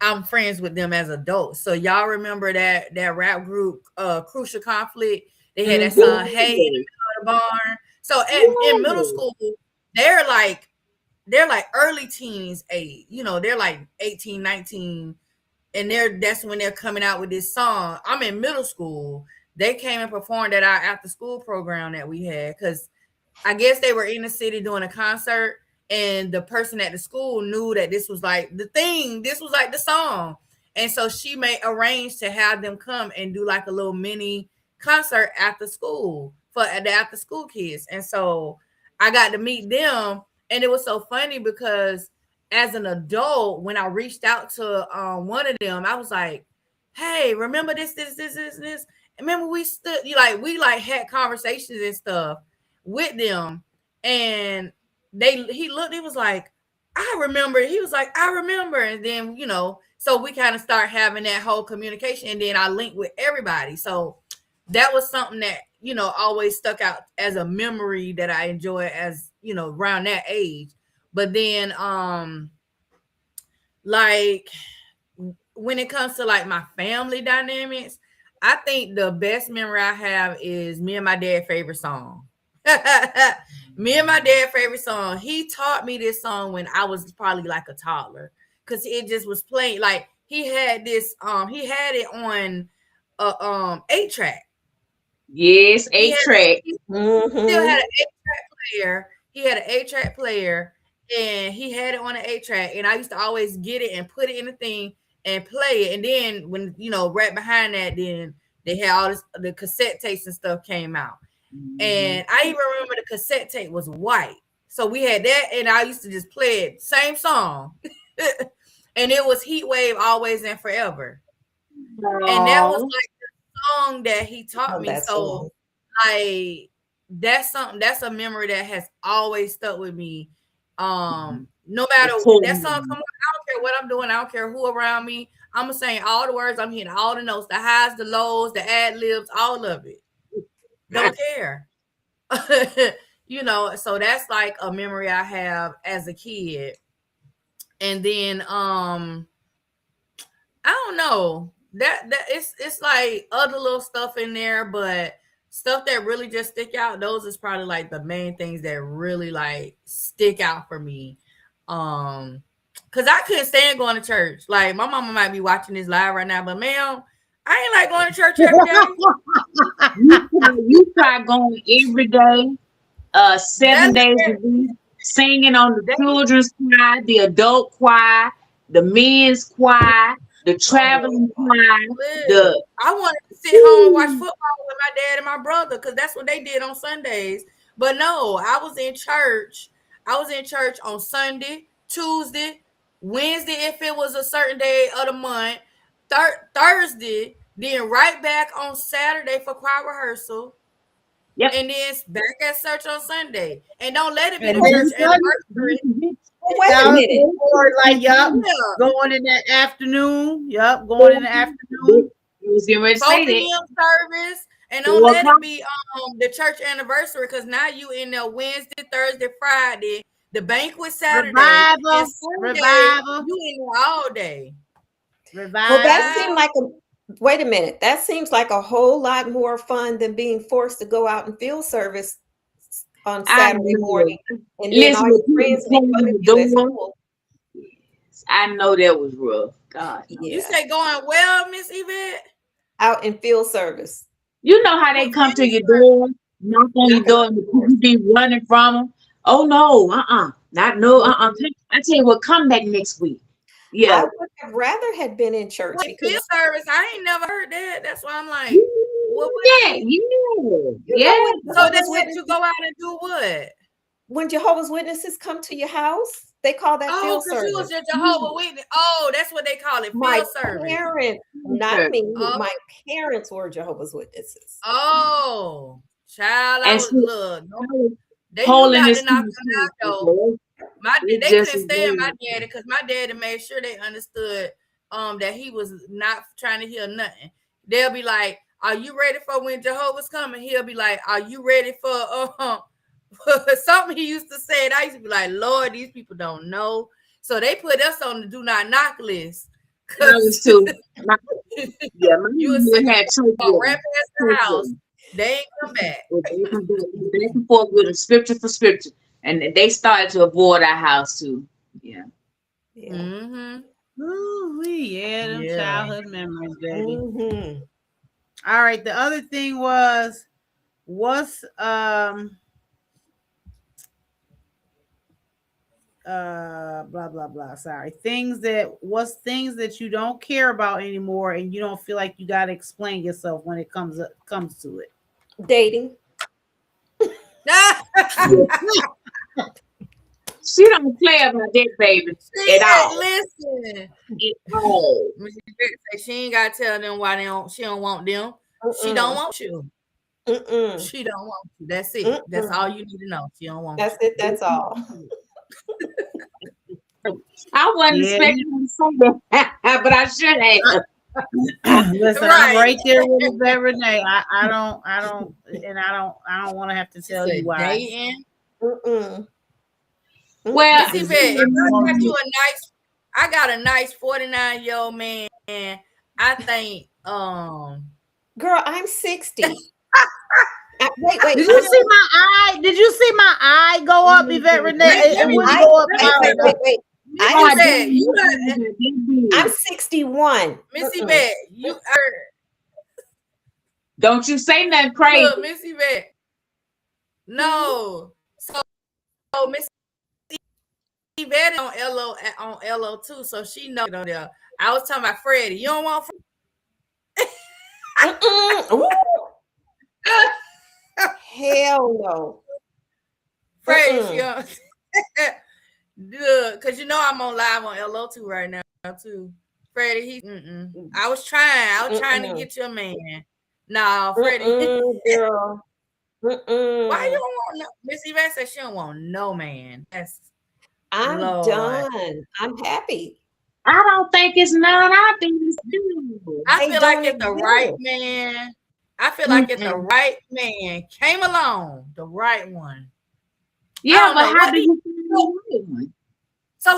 I'm friends with them as adults. So y'all remember that rap group, Crucial Conflict? They had that song, "Hey, in the middle of the barn." So in middle school, they're like early teens age. They're like 18, 19, and that's when they're coming out with this song. I'm in middle school. They came and performed at our after school program that we had because I guess they were in the city doing a concert, and the person at the school knew that this was like the thing. This was like the song. And so she arrange to have them come and do like a little mini concert after school for the after school kids. And so I got to meet them. And it was so funny because as an adult, when I reached out to one of them, I was like, hey, remember this. Remember we stood, we had conversations and stuff with them, and he looked, he was like, I remember. He was like, I remember. And then, so we kind of start having that whole communication, and then I linked with everybody. So that was something that, always stuck out as a memory that I enjoy as, around that age. But then, like when it comes to like my family dynamics, I think the best memory I have is me and my dad's favorite song. Me and my dad's favorite song. He taught me this song when I was probably like a toddler because it just was playing. Like he had this, he had it on 8-track. Yes, 8-track. He still had an 8-track player. He had an 8-track player, and he had it on an 8-track. And I used to always get it and put it in the thing and play it. And then when right behind that, then they had all this, the cassette tapes and stuff came out. And I even remember the cassette tape was white. So we had that, and I used to just play it, same song. And it was Heat Wave, Always and Forever. Aww. And that was like the song that he taught me. So like that's a memory that has always stuck with me. No matter that song come on, I don't care what I'm doing, I don't care who around me. I'm gonna sing all the words, I'm hitting all the notes, the highs, the lows, the ad libs, all of it. Don't care. you know, so that's like a memory I have as a kid. And then I don't know. That it's like other little stuff in there, but stuff that really just stick out, those is probably like the main things that really like stick out for me. Cause I couldn't stand going to church. Like my mama might be watching this live right now, but ma'am, I ain't like going to church every day. You try going every day, 7 days a week, singing on the children's choir, the adult choir, the men's choir, the traveling choir. I wanted to sit home and watch football with my dad and my brother because that's what they did on Sundays. But no, I was in church. I was in church on Sunday, Tuesday, Wednesday if it was a certain day of the month, Thursday, then right back on Saturday for choir rehearsal. Yep. And then back at church on Sunday. And don't let it be the church anniversary. Wait a minute. Like, going in the afternoon. Going in the afternoon. You was getting ready to say that. Service. And don't let it be the church anniversary because now you in there Wednesday, Thursday, Friday, the banquet Saturday, Revival. You in there all day. Well, that seemed like wait a minute. That seems like a whole lot more fun than being forced to go out and field service on Saturday morning. And then all your friends make fun of you at school. I know that was rough. God. Yeah. You say going well, Miss Yvette? Out in field service. You know how they come to your door, knock on your door, and you be running from them. Oh no, not no, I tell you what, come back next week. Yeah, I would have rather had been in church. Like field service, I ain't never heard that. That's why I'm like, yeah. So that's what you go out and do what? When Jehovah's Witnesses come to your house, they call that field service. Oh, because you was a Jehovah's Witness. Oh, that's what they call it, field service. My parents, not me. My parents were Jehovah's Witnesses. Oh, child, I was look. They holding knew this not to knock them out though. They couldn't stand my daddy because my daddy made sure they understood that he was not trying to hear nothing. They'll be like, "Are you ready for when Jehovah's coming?" He'll be like, "Are you ready for something?" He used to say. And I used to be like, "Lord, these people don't know." So they put us on the do not knock list. I was too. You would had right past the house. They ain't come back. Back and forth with them, scripture for scripture, and they started to avoid our house too. Yeah. Mm-hmm. Ooh, them childhood memories, baby. Mm-hmm. All right. The other thing was, what's blah blah blah. Sorry. What's things that you don't care about anymore, and you don't feel like you got to explain yourself when it comes to it. Dating. She don't play about that, baby, at all. Listen, she ain't got to tell them why she don't want them. She don't want you. She don't want you. That's it. That's all you need to know. She don't want. That's it. That's all. I wasn't expecting her to say that, but I should have. Listen, I'm right there with you, Renee. I don't want to have to tell you why. Dating. Well, I got a nice 49-year-old man, and I think girl, I'm 60. Wait. Did you see my eye? Did you see my eye go up, Yvette Renee? Wait. I'm 61. Missy Yvette, you heard. Don't you say nothing crazy. Look, Missy Yvette. No. So Missy Yvette on LO too, so she knows on there. I was talking about Freddie. You don't want Hell no. Freddie, because you know I'm on live on LO2 right now too. Freddie, I was trying to get you a man. No, Freddie. Girl. Why you don't want no? Miss Yvette said she don't want no man. I'm done. I'm happy. I don't think it's none. I think it's two. I feel like if the right man, came along, the right one, Yeah, but how do you feel? So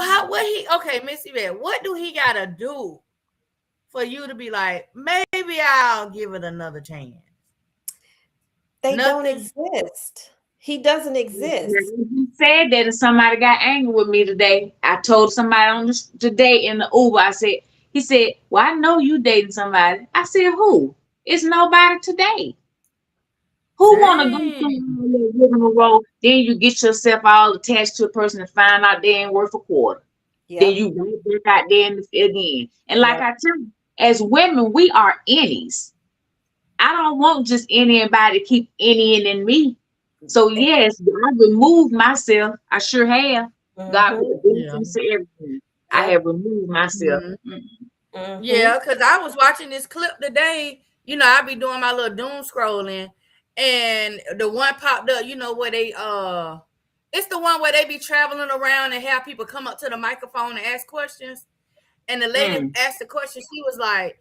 okay, Missy Beth, what do he gotta do for you to be like, maybe I'll give it another chance? They don't exist. He doesn't exist. You said that, and somebody got angry with me today. I told somebody on today in the Uber, I said, he said, well, I know you dating somebody. I said, who? It's nobody today. Who want to go through the road? Then you get yourself all attached to a person and find out they ain't worth a quarter. Yep. Then you go back out there again. And like I tell you, as women, we are innies. I don't want just anybody to keep anying in me. So yes, I removed myself. I sure have. God everything. I have removed myself. Yeah, because I was watching this clip today. You know, I be doing my little doom scrolling, and the one popped up. You know where they it's the one where they be traveling around and have people come up to the microphone and ask questions. And the lady asked the question. She was like,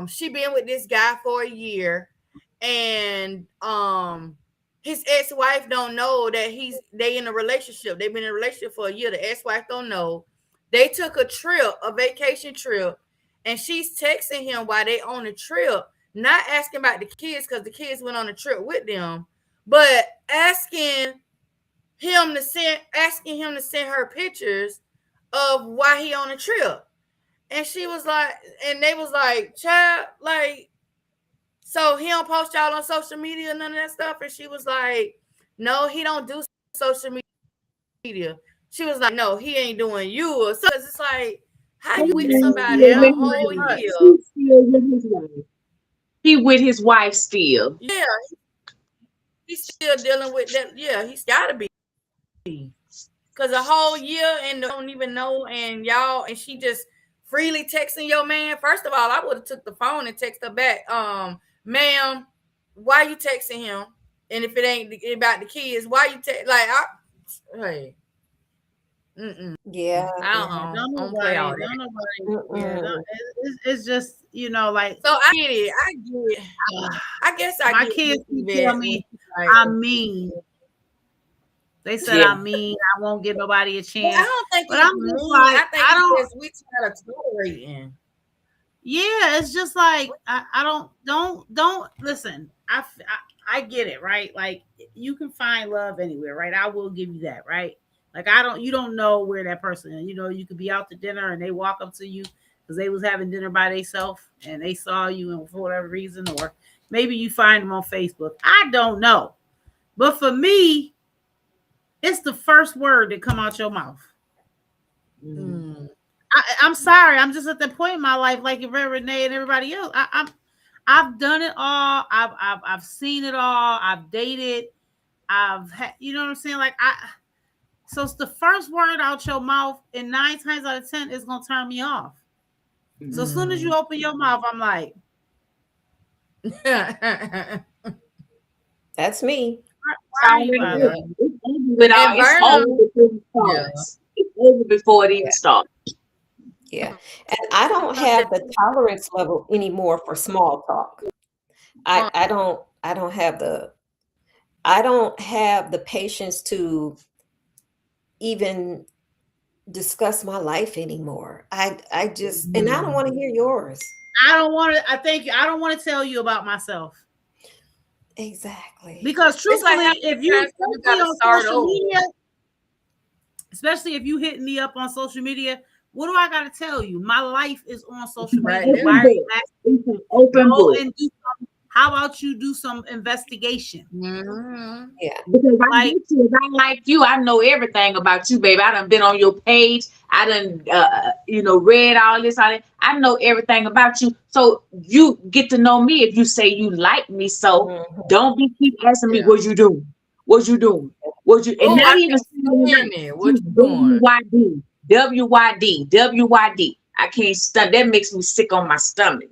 she been with this guy for a year, and his ex-wife don't know that they in a relationship. They've been in a relationship for a year. The ex-wife don't know. They took a vacation trip, and she's texting him while they on the trip, not asking about the kids because the kids went on the trip with them, but asking him to send her pictures of why he on the trip. And she was like, and they was like, child, like, so he don't post y'all on social media, none of that stuff. And she was like, no, he don't do social media. She was like, no, he ain't doing you. So it's like, how you with somebody a whole year? He with his wife still. Yeah, he's still dealing with that. Yeah, he's got to be. Because a whole year and don't even know, and she just freely texting your man. First of all, I would have took the phone and text her back. Ma'am, why you texting him? And if it ain't about the kids, why you text? Like, hey. Yeah. Don't play all that. It's just, you know, like. So I get it. I guess my kids tell me I'm mean. They said I mean I won't give nobody a chance. Well, I don't think I'm just like I think we try to tolerate. Yeah, it's just like I don't listen. I get it, right? Like you can find love anywhere, right? I will give you that, right? Like you don't know where that person is. You know, you could be out to dinner and they walk up to you because they was having dinner by themselves and they saw you and for whatever reason, or maybe you find them on Facebook. I don't know. But for me, it's the first word that come out your mouth. I'm sorry. I'm just at the point in my life, like Renee and everybody else. I've done it all. I've seen it all. I've dated. I've had, you know what I'm saying? Like so it's the first word out your mouth, and 9 times out of 10 it's gonna turn me off. So as soon as you open your mouth, I'm like, that's me. It's over before it even starts. Yeah. And I don't have the tolerance level anymore for small talk. I don't have the patience to even discuss my life anymore. I just and I don't want to hear yours. I don't want to. I thank you. I don't want to tell you about myself. Exactly. Because truthfully, if you on social media, especially if you hit me up on social media, what do I got to tell you? My life is on social media. Why are you asking? Open book. How about you do some investigation? Yeah. Because I like you. I know everything about you, baby. I done been on your page. I done, read all this. I know everything about you. So you get to know me if you say you like me. So don't keep asking me what you doing. What you doing? And not even what you doing? WYD. I can't stand. That makes me sick on my stomach.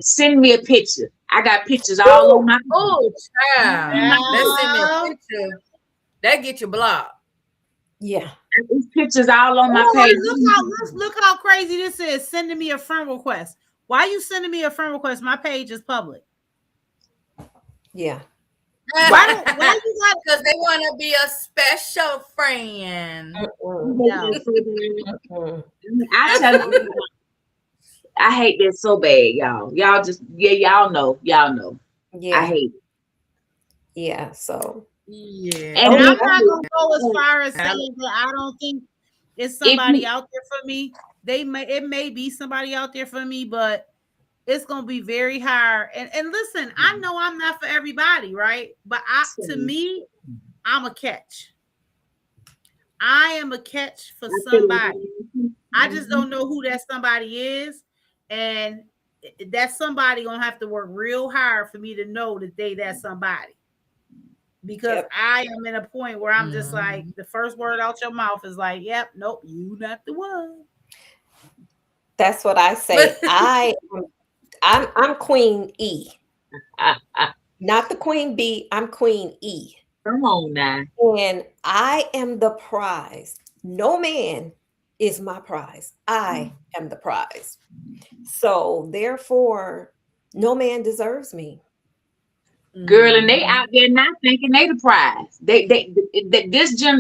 Send me a picture. I got pictures all on my phone. Oh, child. Let's send me a picture. That get you blocked. Yeah. There's pictures all on my page. Look how crazy this is. Sending me a friend request. Why are you sending me a friend request? My page is public. Yeah. Why you got? Because they want to be a special friend. No. I tell you, I hate that so bad, y'all. Y'all just, y'all know. I Yeah, hate it. yeah. So Yeah. And And I'm then- not gonna go as far as saying that I don't think it's somebody out there for me. It may be somebody out there for me, but it's gonna be very hard. And listen, I know I'm not for everybody, right? But to me, I'm a catch. I am a catch for somebody. I just don't know who that somebody is, and that somebody gonna have to work real hard for me to know that that's somebody. Because Yep. I am in a point where I'm just like, the first word out your mouth is like, "Yep, nope, you not the one." that's what I say. I'm Queen E, not the Queen B. I'm Queen E, Come on now. and I am the prize. No man is my prize. I am the prize. So therefore, no man deserves me. Girl, and they out there not thinking they the prize.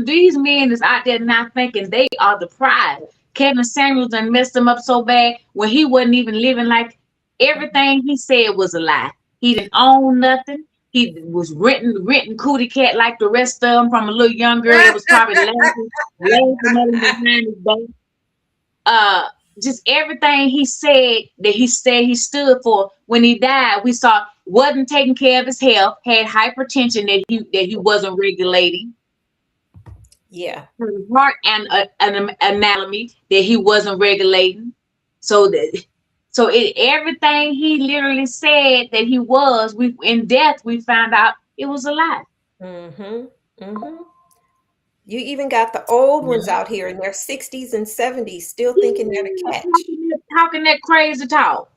These men is out there not thinking they are the prize. Kevin Samuels done messed him up so bad when he wasn't even living like everything he said was a lie. He didn't own nothing. He was renting cootie cat like the rest of them from a little young girl that was probably laughing at him behind his back. Just everything he said he stood for. When he died, we saw wasn't taking care of his health, had hypertension that he wasn't regulating. Yeah. Heart and an anatomy that he wasn't regulating. Everything he literally said that he was, in death we found out it was a lie. Mm-hmm. Mm-hmm. You even got the old ones out here in their 60s and 70s still thinking they're the catch. Talking that crazy talk.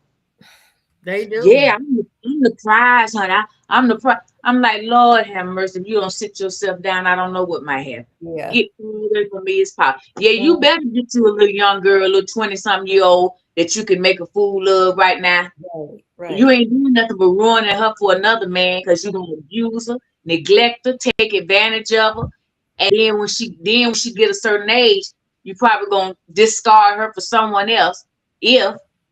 They do. Yeah, I'm the prize, honey. I'm the prize. I'm like, Lord have mercy. If you don't sit yourself down, I don't know what might happen. Yeah. Get away from me as possible. Yeah, you better get to a little young girl, a little 20-something year old that you can make a fool of right now. Right. You ain't doing nothing but ruining her for another man because you're gonna abuse her, neglect her, take advantage of her. And then when she get a certain age, you probably gonna discard her for someone else.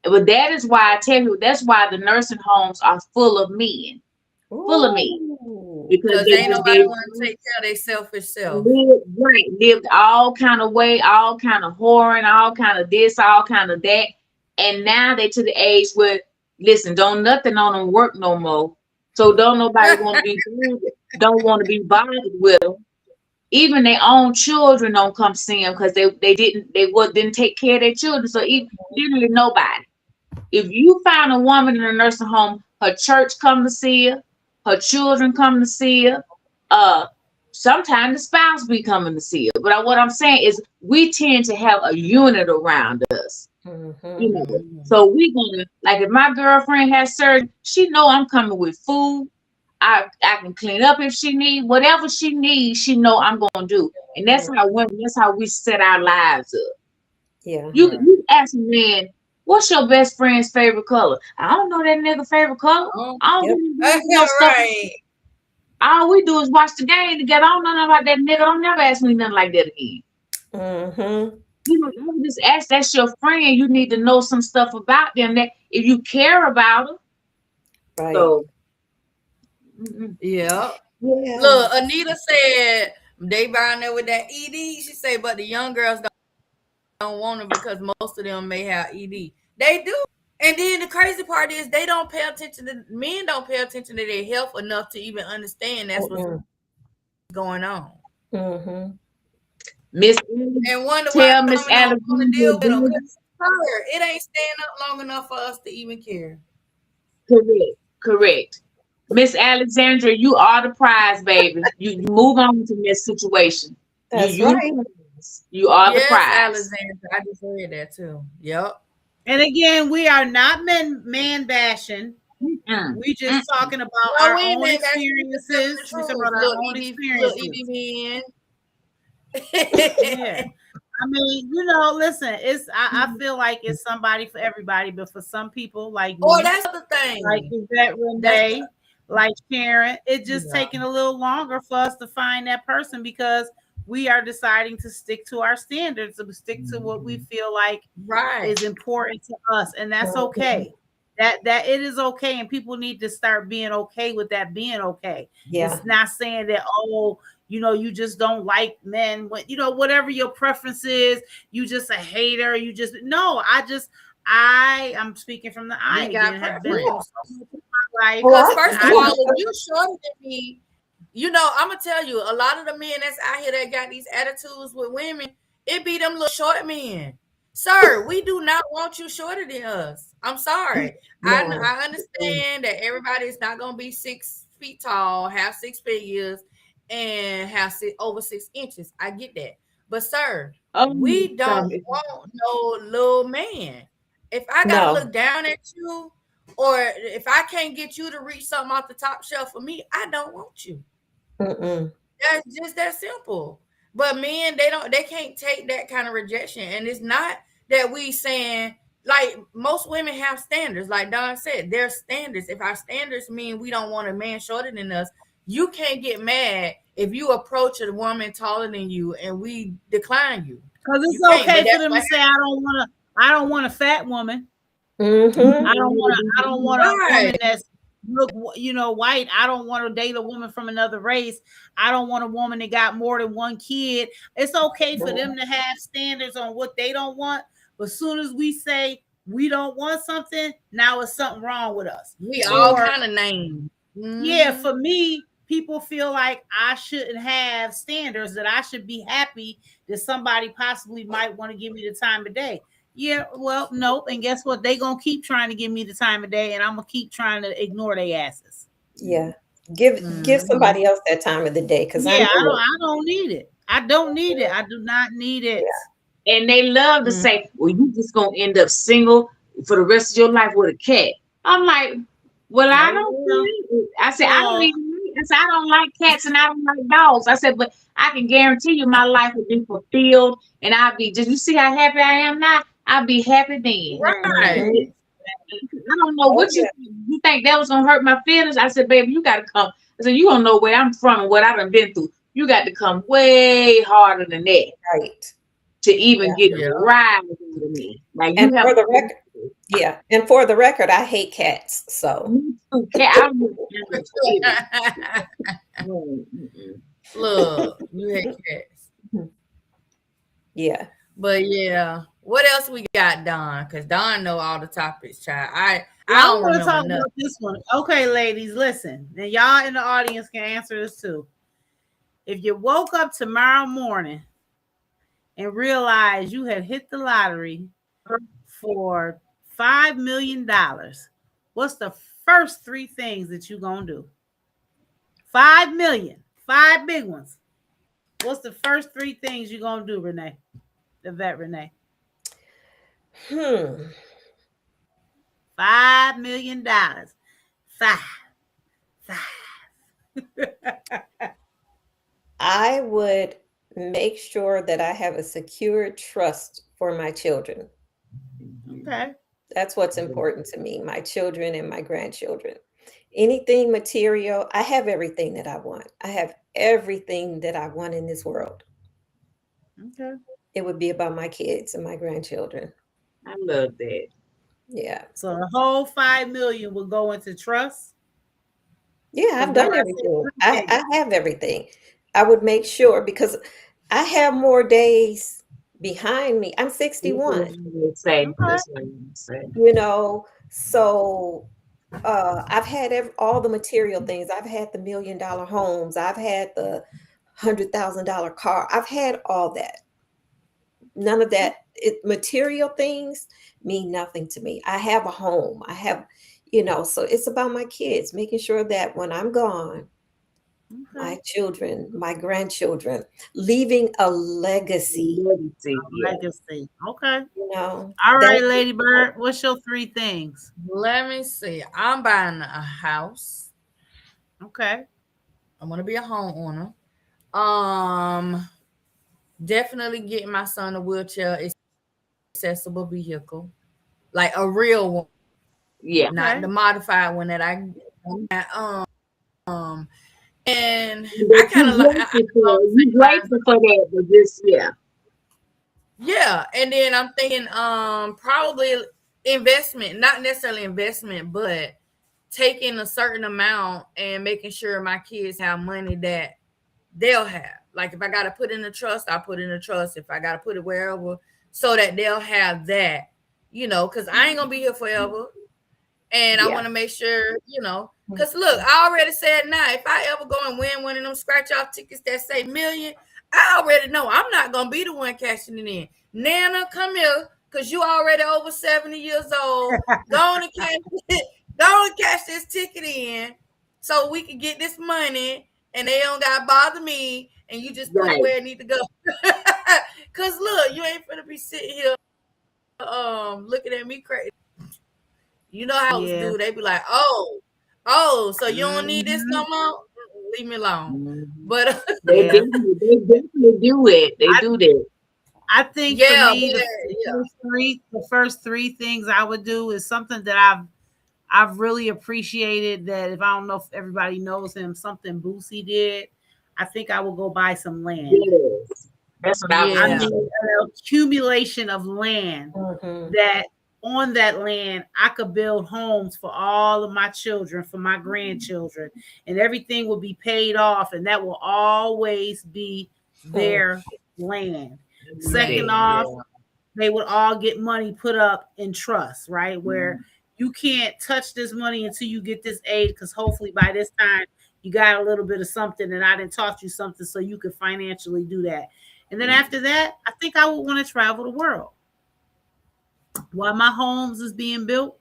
But that is why I tell you, that's why the nursing homes are full of men. Full of men. Because ain't nobody want to take care of their selfish self. Lived all kind of way, all kind of whoring, all kind of this, all kind of that. And now they to the age where, listen, don't nothing on them work no more. So don't nobody want to be bothered with them. Even their own children don't come see them because they didn't take care of their children. So literally nobody. If you find a woman in a nursing home, her church come to see her, her children come to see her. Sometimes the spouse be coming to see her. But what I'm saying is we tend to have a unit around us. Mm-hmm. You know, so we gonna, like, if my girlfriend has surgery, she know I'm coming with food. I can clean up if she needs, whatever she needs, she know I'm gonna do. And that's how we set our lives up. Yeah. You ask a man, what's your best friend's favorite color? I don't know that nigga favorite color. I don't know stuff. Right. All we do is watch the game together. I don't know nothing about that nigga. Don't never ask me nothing like that again. Mm-hmm. You know, you just ask, that's your friend. You need to know some stuff about them that if you care about them. Right. So, Yeah. Yeah. Look, Anita said they down there with that ED. She said, but the young girls don't want them because most of them may have ED. They do. And then the crazy part is men don't pay attention to their health enough to even understand that's what's going on. Mm-hmm. And wonder why Miss women don't want to deal with them. Alexander. It ain't staying up long enough for us to even care. Correct. Miss Alexandra, you are the prize, baby. You move on to this situation. That's right. You are the prize. Alexandra. I just read that too. Yep. And again, we are not man bashing. We just talking about our own experiences. We talking about our own experiences. Yeah. I mean, you know, listen, I feel like it's somebody for everybody, but for some people like me, that's the thing. like Yvette Renee, like Sharon. It's just taking a little longer for us to find that person because we are deciding to stick to our standards, to stick to what we feel like is important to us, and that's okay. That it is okay, and people need to start being okay with that being okay. Yeah. It's not saying that, oh, you just don't like men, whatever your preference is, you just a hater, I'm speaking from the eye again. Have been through so much in my life. Because first of all, if you shorter than me, I'm gonna tell you, a lot of the men that's out here that got these attitudes with women, it be them little short men. Sir, we do not want you shorter than us. I'm sorry. No. I understand that everybody is not gonna be 6 feet tall, have 6 figures, and have over 6 inches. I get that. But sir, we don't want no little man. If I gotta look down at you, or if I can't get you to reach something off the top shelf for me, I don't want you. That's just that simple. But men, they can't take that kind of rejection. And it's not that we saying, like, most women have standards. Like Don said, there's standards. If our standards mean we don't want a man shorter than us, you can't get mad if you approach a woman taller than you and we decline you. Because it's okay for them to say, I don't want a fat woman. I don't want a woman that's white. I don't want to date a woman from another race. I don't want a woman that got more than one kid. It's okay for them to have standards on what they don't want. But as soon as we say we don't want something, now it's something wrong with us. We all kind of names. Yeah, for me, people feel like I shouldn't have standards, that I should be happy that somebody possibly might want to give me the time of day. Yeah, well, no, and guess what? They gonna keep trying to give me the time of day, and I'm gonna keep trying to ignore their asses. Yeah, give somebody else that time of the day, because I don't need it. I don't need it. I do not need it. Yeah. And they love to say, "Well, you just gonna end up single for the rest of your life with a cat." I'm like, "Well, I don't." I said, "I don't even." I don't like cats and I don't like dogs. I said, but I can guarantee you my life will be fulfilled, and I'll be. Did you see how happy I am now? I'll be happy then. Right. I don't know what you think that was gonna hurt my feelings. I said, baby, you gotta come. I said, you don't know where I'm from and what I've been through. You got to come way harder than that, right, to even get a ride with me. Like, and for the record, and for the record, I hate cats. So look, you hate cats. Yeah. But yeah, what else we got, Don? Because Don know all the topics, child. I don't want to talk about this one. Okay, ladies, listen. And y'all in the audience can answer this too. If you woke up tomorrow morning and realized you had hit the lottery for $5 million, what's the first 3 things that you gonna do? 5 million, 5 big ones. What's the first 3 things you gonna do, Renee? The vet Renee. $5 million. 5. I would make sure that I have a secure trust for my children. Okay. That's what's important to me, my children and my grandchildren. Anything material, I have everything that I want. I have everything that I want in this world. Okay. It would be about my kids and my grandchildren. I love that. Yeah. So the whole 5 million will go into trust? Yeah, I've done everything. I have everything. I would make sure, because I have more days behind me. I'm 61. So I've had all the material things. I've had the $1 million homes. I've had the $100,000 car. I've had all that. None of that material things mean nothing to me. I have a home. I have, so it's about my kids, making sure that when I'm gone, my children, my grandchildren, leaving a legacy. Legacy. Okay. All right, Lady Bird, what's your 3 things? Let me see. I'm buying a house. Okay. I'm gonna be a homeowner. Definitely getting my son a wheelchair accessible vehicle, like a real one. Yeah. Not the modified one that I And But I kind of like you grateful for that, but just yeah. And then I'm thinking probably investment, not necessarily investment, but taking a certain amount and making sure my kids have money that they'll have. Like if I got to put in a trust, I'll put in a trust. If I got to put it wherever, so that they'll have that, because I ain't gonna be here forever. And I want to make sure, because look, I already said now, if I ever go and win one of them scratch off tickets that say million, I already know I'm not gonna be the one cashing it in. Nana, come here, because you already over 70 years old. Go on and cash this ticket in so we can get this money and they don't gotta bother me, and you just put it where it need to go. Cause look, you ain't gonna be sitting here looking at me crazy. You know how do they be like, oh, so you don't need this no more? Leave me alone. But they definitely do it. They do that. I think for me, the first three things I would do is something that I've really appreciated. That if I don't know if everybody knows him, something Boosie did. I think I will go buy some land. Yes. That's what I mean, an accumulation of land that on that land I could build homes for all of my children, for my grandchildren, and everything will be paid off, and that will always be their land. Second off, they would all get money put up in trust, right? Where you can't touch this money until you get this aid, because hopefully by this time you got a little bit of something and I didn't taught you something so you could financially do that. And then after that, I think I would want to travel the world. While my homes is being built,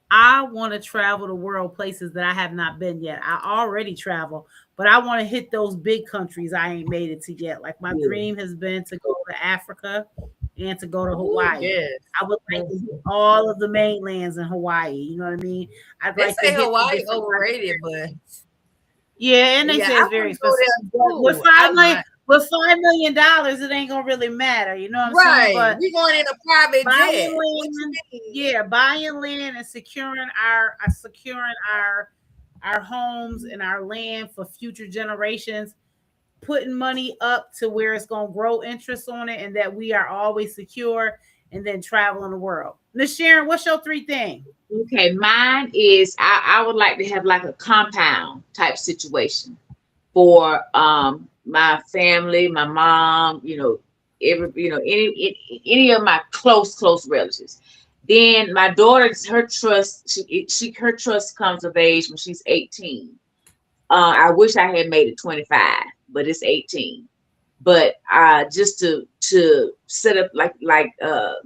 I want to travel the world, places that I have not been yet. I already travel, but I want to hit those big countries I ain't made it to yet. Like my dream has been to go to Africa and to go to Hawaii. I would like to hit all of the mainlands in Hawaii. You know what I mean? I'd like to hit Hawaii overrated, but and they say it's very expensive. With $5 million, it ain't gonna really matter. You know what I'm saying? But we're going in a private jet. Buying land and securing our homes and our land for future generations, putting money up to where it's gonna grow interest on it, and that we are always secure, and then traveling the world. Miss Sharon, what's your three things? Okay, mine is I would like to have like a compound type situation for my family, my mom, any of my close relatives. Then my daughter, her trust comes of age when she's 18. I wish I had made it 25, but it's 18. But just to set up like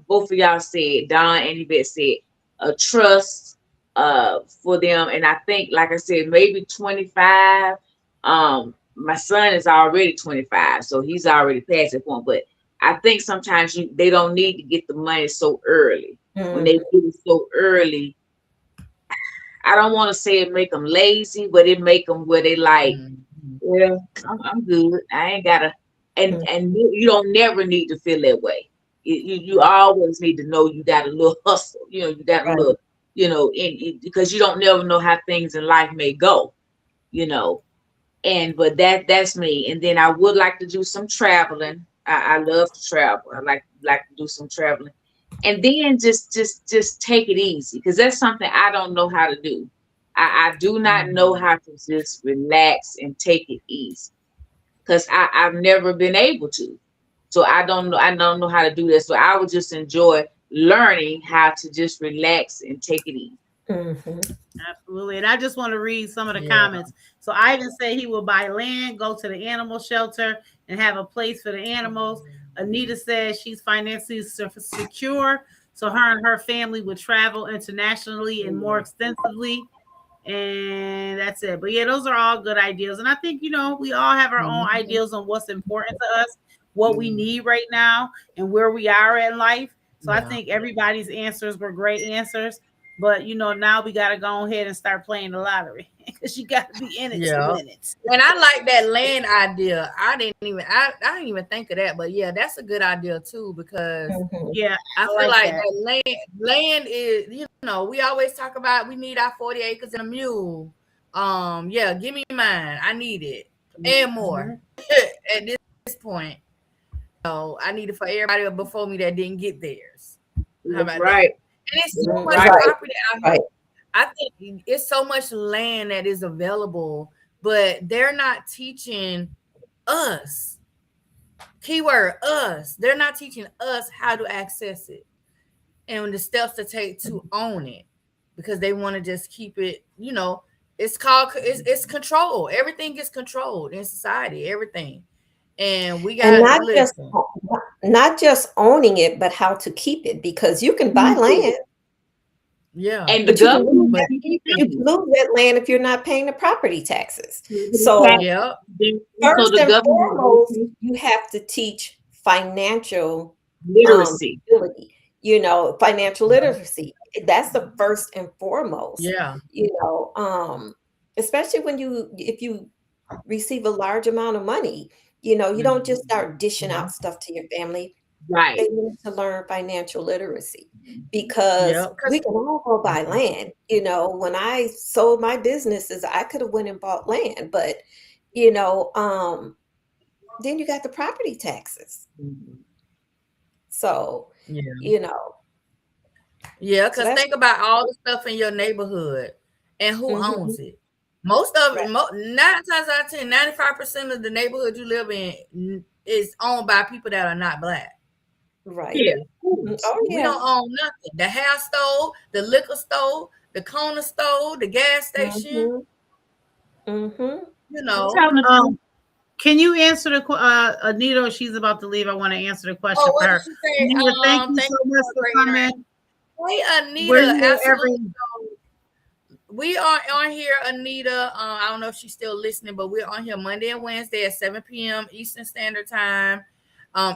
both of y'all said, Don and Yvette said, a trust for them. And I think, like I said, maybe 25. My son is already 25, so he's already past that point. But I think sometimes they don't need to get the money so early. When they get it so early, I don't want to say it make them lazy, but it make them where they like, I'm good. I ain't gotta, and you don't never need to feel that way. You always need to know you got a little hustle. You got a little, because you don't never know how things in life may go. But that's me. And then I would like to do some traveling. I love to travel. I like to do some traveling. And then just take it easy, because that's something I don't know how to do. I do not know how to just relax and take it easy, because I've never been able to. So I don't know how to do that. So I would just enjoy learning how to just relax and take it easy. Absolutely. And I just want to read some of the comments. So Ivan said he will buy land, go to the animal shelter, and have a place for the animals. Anita says she's financially secure, so her and her family would travel internationally and more extensively. And that's it. But yeah, those are all good ideas. And I think, we all have our own ideas on what's important to us, what we need right now, and where we are in life. So I think everybody's answers were great answers. But now we got to go ahead and start playing the lottery, because you got to be in it to win it. And I like that land idea. I didn't even think of that, but yeah, that's a good idea too, because I feel like that land is, we always talk about we need our 40 acres and a mule, Yeah, give me mine. I need it and more. At this point, so I need it for everybody before me that didn't get theirs. How about that? And it's so much property out here. I think it's so much land that is available, but they're not teaching us. Keyword us. They're not teaching us how to access it and the steps to take to own it, because they want to just keep it, you know, it's it's control. Everything gets controlled in society, everything. And we got not just owning it, but how to keep it, because you can buy land. Yeah. And the government, you lose that land if you're not paying the property taxes. So yeah. First and foremost, you have to teach financial literacy. Ability, you know, financial literacy. That's the first and foremost. Yeah. You know, especially if you receive a large amount of money, you know, you don't just start dishing out stuff to your family. Right. They need to learn financial literacy, because we can all go buy land. You know, when I sold my businesses, I could have went and bought land, but you know, then you got the property taxes. So, you know. Yeah, because think about all the stuff in your neighborhood and who owns it. Most of it, 9 times out of 10, 95% of the neighborhood you live in is owned by people that are not Black. Right. Yeah. Oh, yeah. We don't own nothing. The hair store, the liquor store, the corner store, the gas station. You know. Can you answer the Anita? She's about to leave. I want to answer the question for her. Anita, thank you so much for coming. Hey, Anita, absolutely. We are on here, Anita. I don't know if she's still listening, but we're on here Monday and Wednesday at 7 p.m. Eastern Standard Time.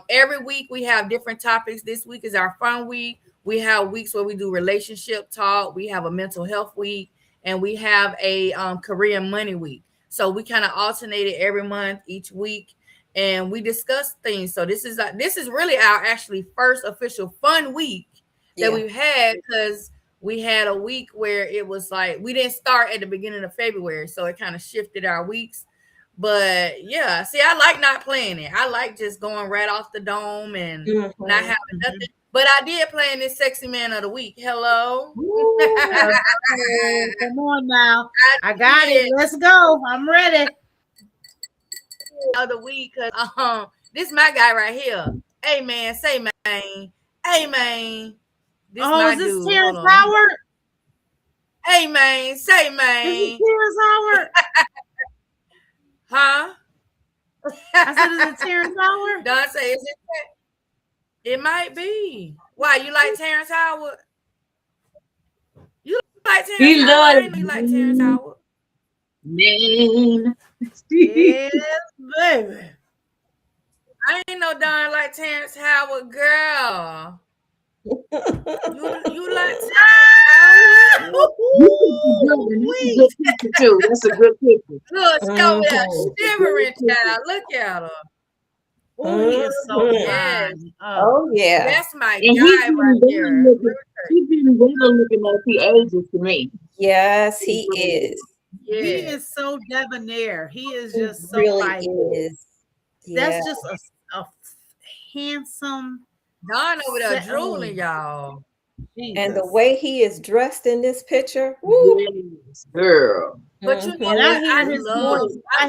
Every week we have different topics. This week is our fun week. We have weeks where we do relationship talk. We have a mental health week, and we have a Korean money week. So we kind of alternate it every month, each week, and we discuss things. So this is really our actually first official fun week that we've had, because we had a week where it was like we didn't start at the beginning of February, so it kind of shifted our weeks. But yeah, see, I like not playing it. I like just going right off the dome and not having nothing. But I did play in this Sexy Man of the Week. Hello. Come on now. I got it. Let's go. I'm ready. Of the week, because this is my guy right here. Hey man, say man. Hey man. Is this Terrence Howard? Hey man, say man. Is this Terrence Howard? Huh? I said, is it Terrence Howard? Don say, is it? It might be. Why, you like Terrence Howard? You like Terrence Howard? You like Terrence Howard? Man. Yes, baby. I ain't no darn like Terrence Howard, girl. You like Terrence Howard? That's a good picture. Look, she over there shivering, child. Look at her. Oh, he is so fine. Oh, yeah. That's my guy right there. He's been better looking as he ages to me. Yes, he is. Yeah. He is so debonair. He is just so really is. That's just a handsome. Don over there drooling, y'all. Jesus. And the way he is dressed in this picture, woo. Yes, girl. But you know, I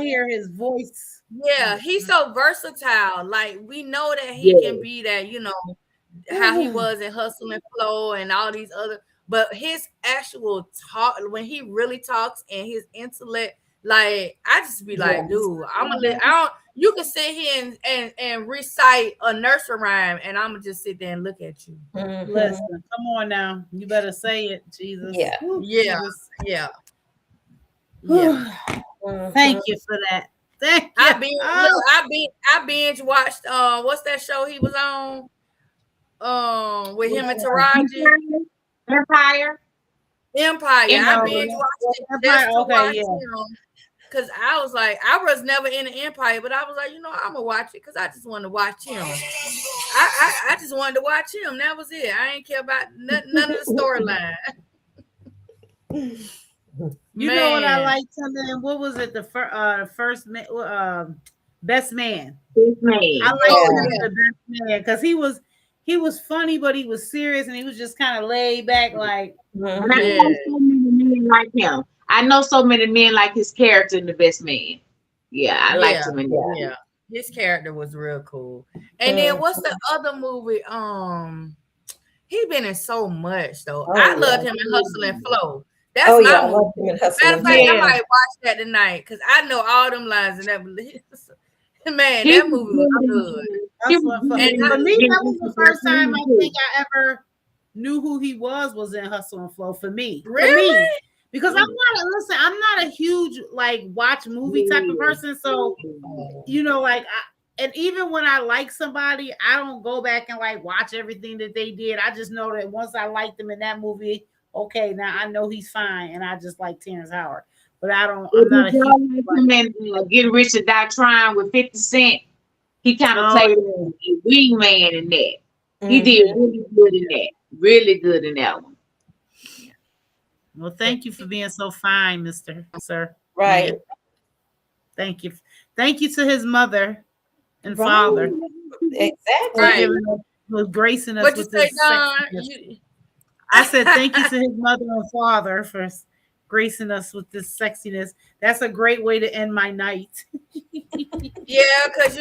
hear his voice. Yeah, he's so versatile. Like, we know that he can be that, you know, how he was in Hustle and Flow and all these other, but his actual talk, when he really talks and his intellect, like, I just be like, dude, you can sit here and recite a nursery rhyme, and I'm gonna just sit there and look at you. Listen, come on now, you better say it, Jesus. Yeah. Thank you for that. Thank you. I binge watched what's that show he was on with him and Taraji? Empire. I binge watched it just to watch him. Because I was like, I was never in the Empire, but I was like, you know, I'm gonna watch it because I just wanted to watch him. I just wanted to watch him. That was it. I ain't care about none of the storyline. You know what I liked him in? What was it? The first Best Man. This man. I liked him in the Best Man because he was funny, but he was serious and he was just kind of laid back, like. And I know so many men like him. I know so many men like his character in The Best Man. Yeah, I liked him in that. Yeah, his character was real cool. And then what's the other movie? He been in so much though. I loved him in Hustle and Flow. That's my movie. Matter of fact, I might watch that tonight because I know all them lines in that movie. Man, that movie was good. And for me, that was the first time I think I ever knew who he was in Hustle and Flow. For me, really, because I'm not a huge like watch movie type of person. So you know, like, and even when I like somebody, I don't go back and like watch everything that they did. I just know that once I liked them in that movie, okay, now I know he's fine, and I just like Terrence Howard. But I'm not a huge Get Rich or Die Trying with 50 Cent. He kind of played a wingman in that. He did really good in that. Really good in that one. Well, thank you for being so fine, Sir. Right. Man. Thank you. Thank you to his mother and father. Exactly. For gracing us with this sexiness. I said thank you to his mother and father for gracing us with this sexiness. That's a great way to end my night. Yeah, because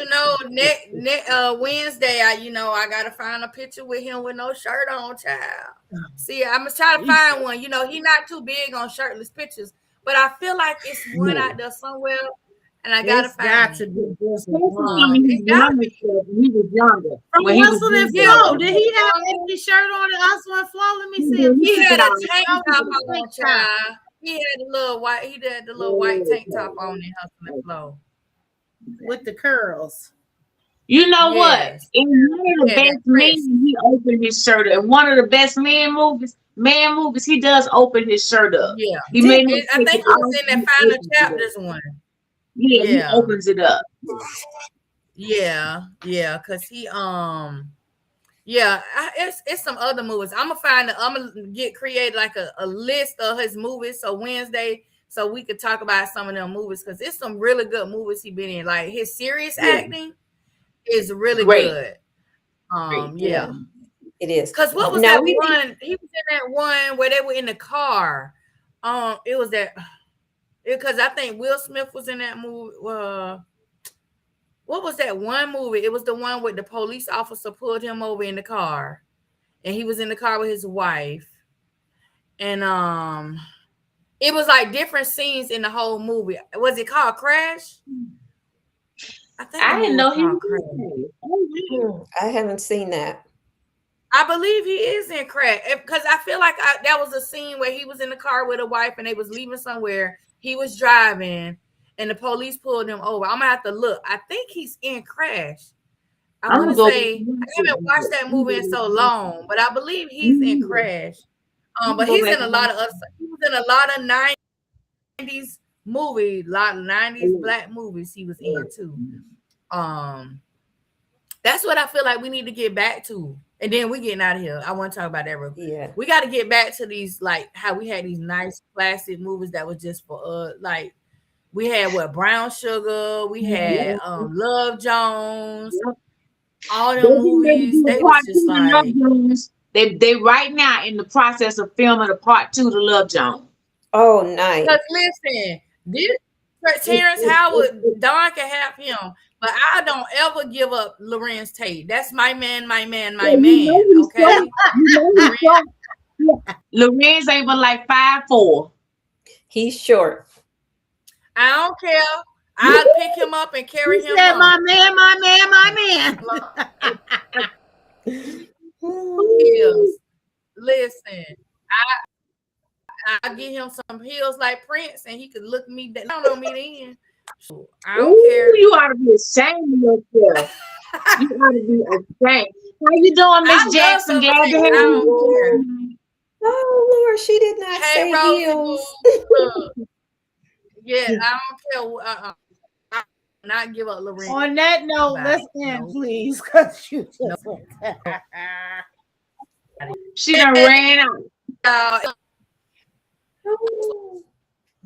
Wednesday, I gotta find a picture with him with no shirt on, child. See, I'm gonna try to find one. He's not too big on shirtless pictures, but I feel like it's one out there somewhere, and I gotta find it. He was younger. From Hustle and Flow, did he have an empty shirt on in Hustle and Flow? Let me see. He had a tank top on, child. He had the little white tank top on in Hustle and Flow. With the curls. You know what? In one of the best men, he opened his shirt up. In one of the best man movies, he does open his shirt up. Yeah. I think he was in that Final Chapters one. Yeah, he opens it up. Yeah, because he it's some other movies. I'm gonna get created like a list of his movies so Wednesday, so we could talk about some of them movies because it's some really good movies he been in. Like his serious acting is really good. It is. Because what was that one? He was in that one where they were in the car. It was that because I think Will Smith was in that movie. What was that one movie? It was the one with the police officer pulled him over in the car, and he was in the car with his wife, and it was like different scenes in the whole movie. Was it called Crash? I didn't know he was. I haven't seen that. I believe he is in Crash because I feel like that was a scene where he was in the car with a wife and they was leaving somewhere. He was driving and the police pulled him over. I'm gonna have to look. I think he's in Crash. I want to say I haven't watched that movie in so long, but I believe he's in Crash. But he's in a lot of he was in a lot of 90s movies, a lot of 90s black movies he was in too. That's what I feel like we need to get back to. And then we getting out of here. I want to talk about that real quick. Yeah. We got to get back to these, like how we had these nice classic movies that was just for like we had Brown Sugar, we had Love Jones, all them movies. They was just like they right now in the process of filming a part 2 to Love Jones. Oh, nice. Because listen, this Terrence Howard, Don can have him, but I don't ever give up Lorenz Tate. That's my man. Okay. Lorenz ain't but like 5'4". He's short. I don't care. I'll pick him up and carry him. Said, my man. Listen, I'll get him some heels like Prince, and he could look me down on me then. So I don't care. You ought to be ashamed of yourself. You ought to be ashamed. How you doing, Miss Jackson? Glad to have you. Oh Lord, she did not say heels. Yeah, I don't care. I not give up Lorenz. On that note, let's end, please, because you just she done ran out.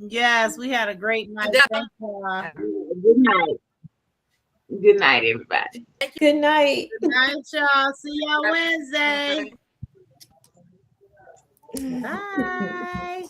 Yes, we had a great night. Thank you. Good night. Good night, everybody. Good night. Good night, y'all. See y'all Wednesday. Bye.